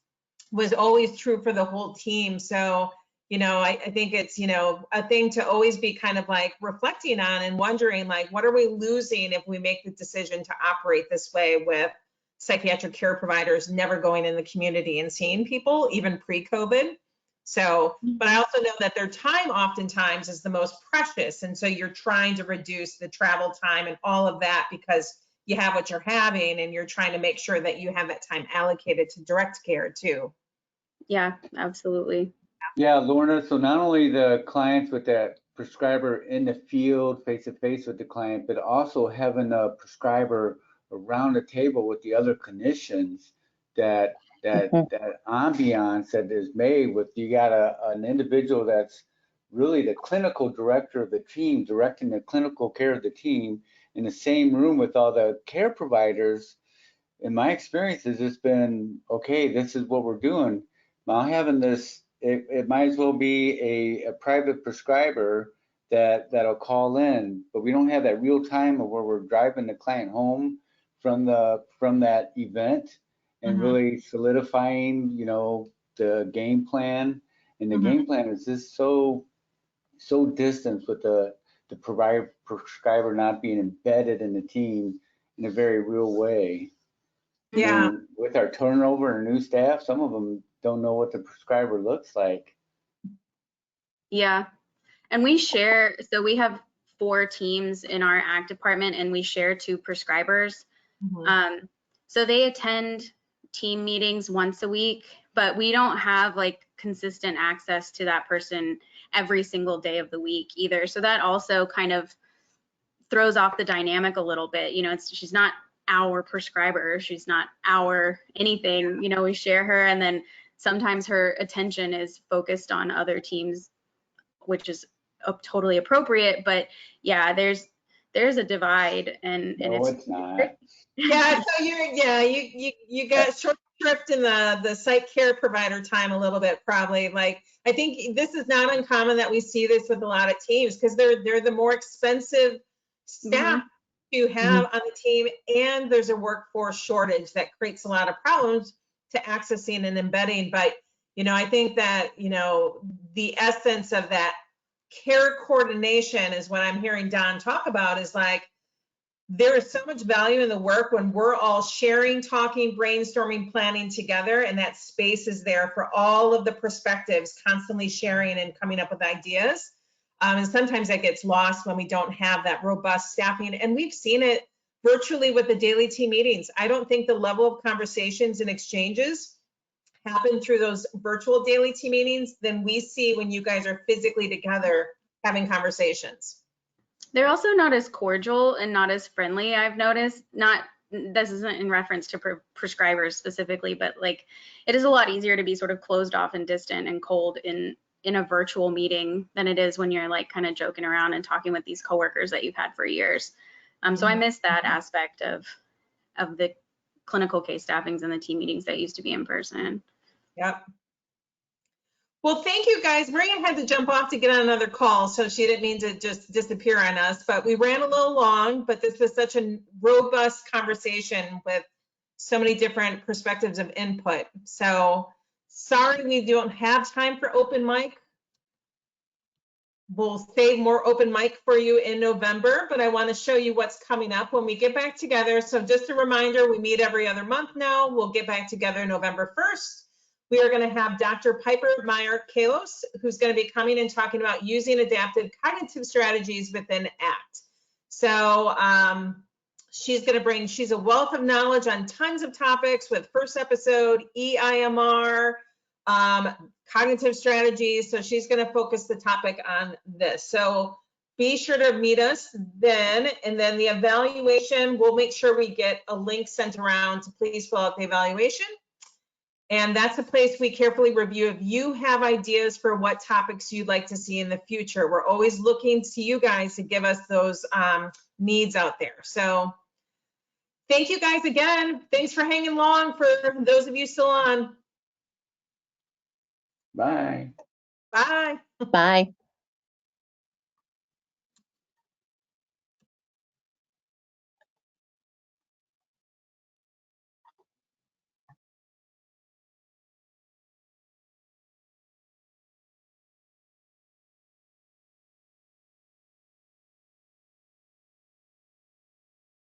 was always true for the whole team. So, you know, I think it's, you know, a thing to always be kind of like reflecting on and wondering like, what are we losing if we make the decision to operate this way with psychiatric care providers never going in the community and seeing people, even pre-COVID? So, but I also know that their time oftentimes is the most precious. And so you're trying to reduce the travel time and all of that because you have what you're having and you're trying to make sure that you have that time allocated to direct care too. Yeah, absolutely. Yeah, Lorna, so not only the clients with that prescriber in the field face-to-face with the client, but also having a prescriber around the table with the other clinicians that ambiance that is made with, you got an individual that's really the clinical director of the team, directing the clinical care of the team in the same room with all the care providers. In my experience, has just been, okay, this is what we're doing. Now having this, it might as well be a private prescriber that'll call in, but we don't have that real time of where we're driving the client home from that event and really solidifying, you know, the game plan. And the game plan is just so distant with the prescriber not being embedded in the team in a very real way. Yeah. And with our turnover and new staff, some of them don't know what the prescriber looks like. Yeah. And we share, so we have 4 teams in our ACT department and we share 2 prescribers. So they attend team meetings once a week, but we don't have like consistent access to that person every single day of the week either. So that also kind of throws off the dynamic a little bit. You know, she's not our prescriber, she's not our anything, you know, we share her and then sometimes her attention is focused on other teams, which is totally appropriate. But yeah, there's a divide and it's not. Yeah, so you got short shrift in the psych care provider time a little bit probably. Like I think this is not uncommon that we see this with a lot of teams because they're the more expensive staff to have on the team, and there's a workforce shortage that creates a lot of problems to accessing and embedding. But you know, I think that, you know, the essence of that care coordination is what I'm hearing Don talk about is like, there is so much value in the work when we're all sharing, talking, brainstorming, planning together, and that space is there for all of the perspectives, constantly sharing and coming up with ideas. And sometimes that gets lost when we don't have that robust staffing. And we've seen it virtually with the daily team meetings. I don't think the level of conversations and exchanges happen through those virtual daily team meetings than we see when you guys are physically together having conversations. They're also not as cordial and not as friendly, I've noticed. This isn't in reference to prescribers specifically, but like it is a lot easier to be sort of closed off and distant and cold in a virtual meeting than it is when you're like kind of joking around and talking with these coworkers that you've had for years. So I miss that aspect of the clinical case staffings and the team meetings that used to be in person. Yep. Well, thank you guys. Maria had to jump off to get on another call, so she didn't mean to just disappear on us, but we ran a little long, but this was such a robust conversation with so many different perspectives of input. So sorry we don't have time for open mic. We'll save more open mic for you in November, but I want to show you what's coming up when we get back together. So just a reminder, we meet every other month now. We'll get back together November 1st. We are going to have Dr. Piper Meyer-Kalos, who's going to be coming and talking about using adaptive cognitive strategies within ACT. So she's a wealth of knowledge on tons of topics with first episode, EIMR, cognitive strategies. So she's going to focus the topic on this. So be sure to meet us then. And then the evaluation, we'll make sure we get a link sent around to please fill out the evaluation. And that's a place we carefully review if you have ideas for what topics you'd like to see in the future. We're always looking to you guys to give us those needs out there. So thank you guys again. Thanks for hanging along for those of you still on. Bye. Bye. Bye.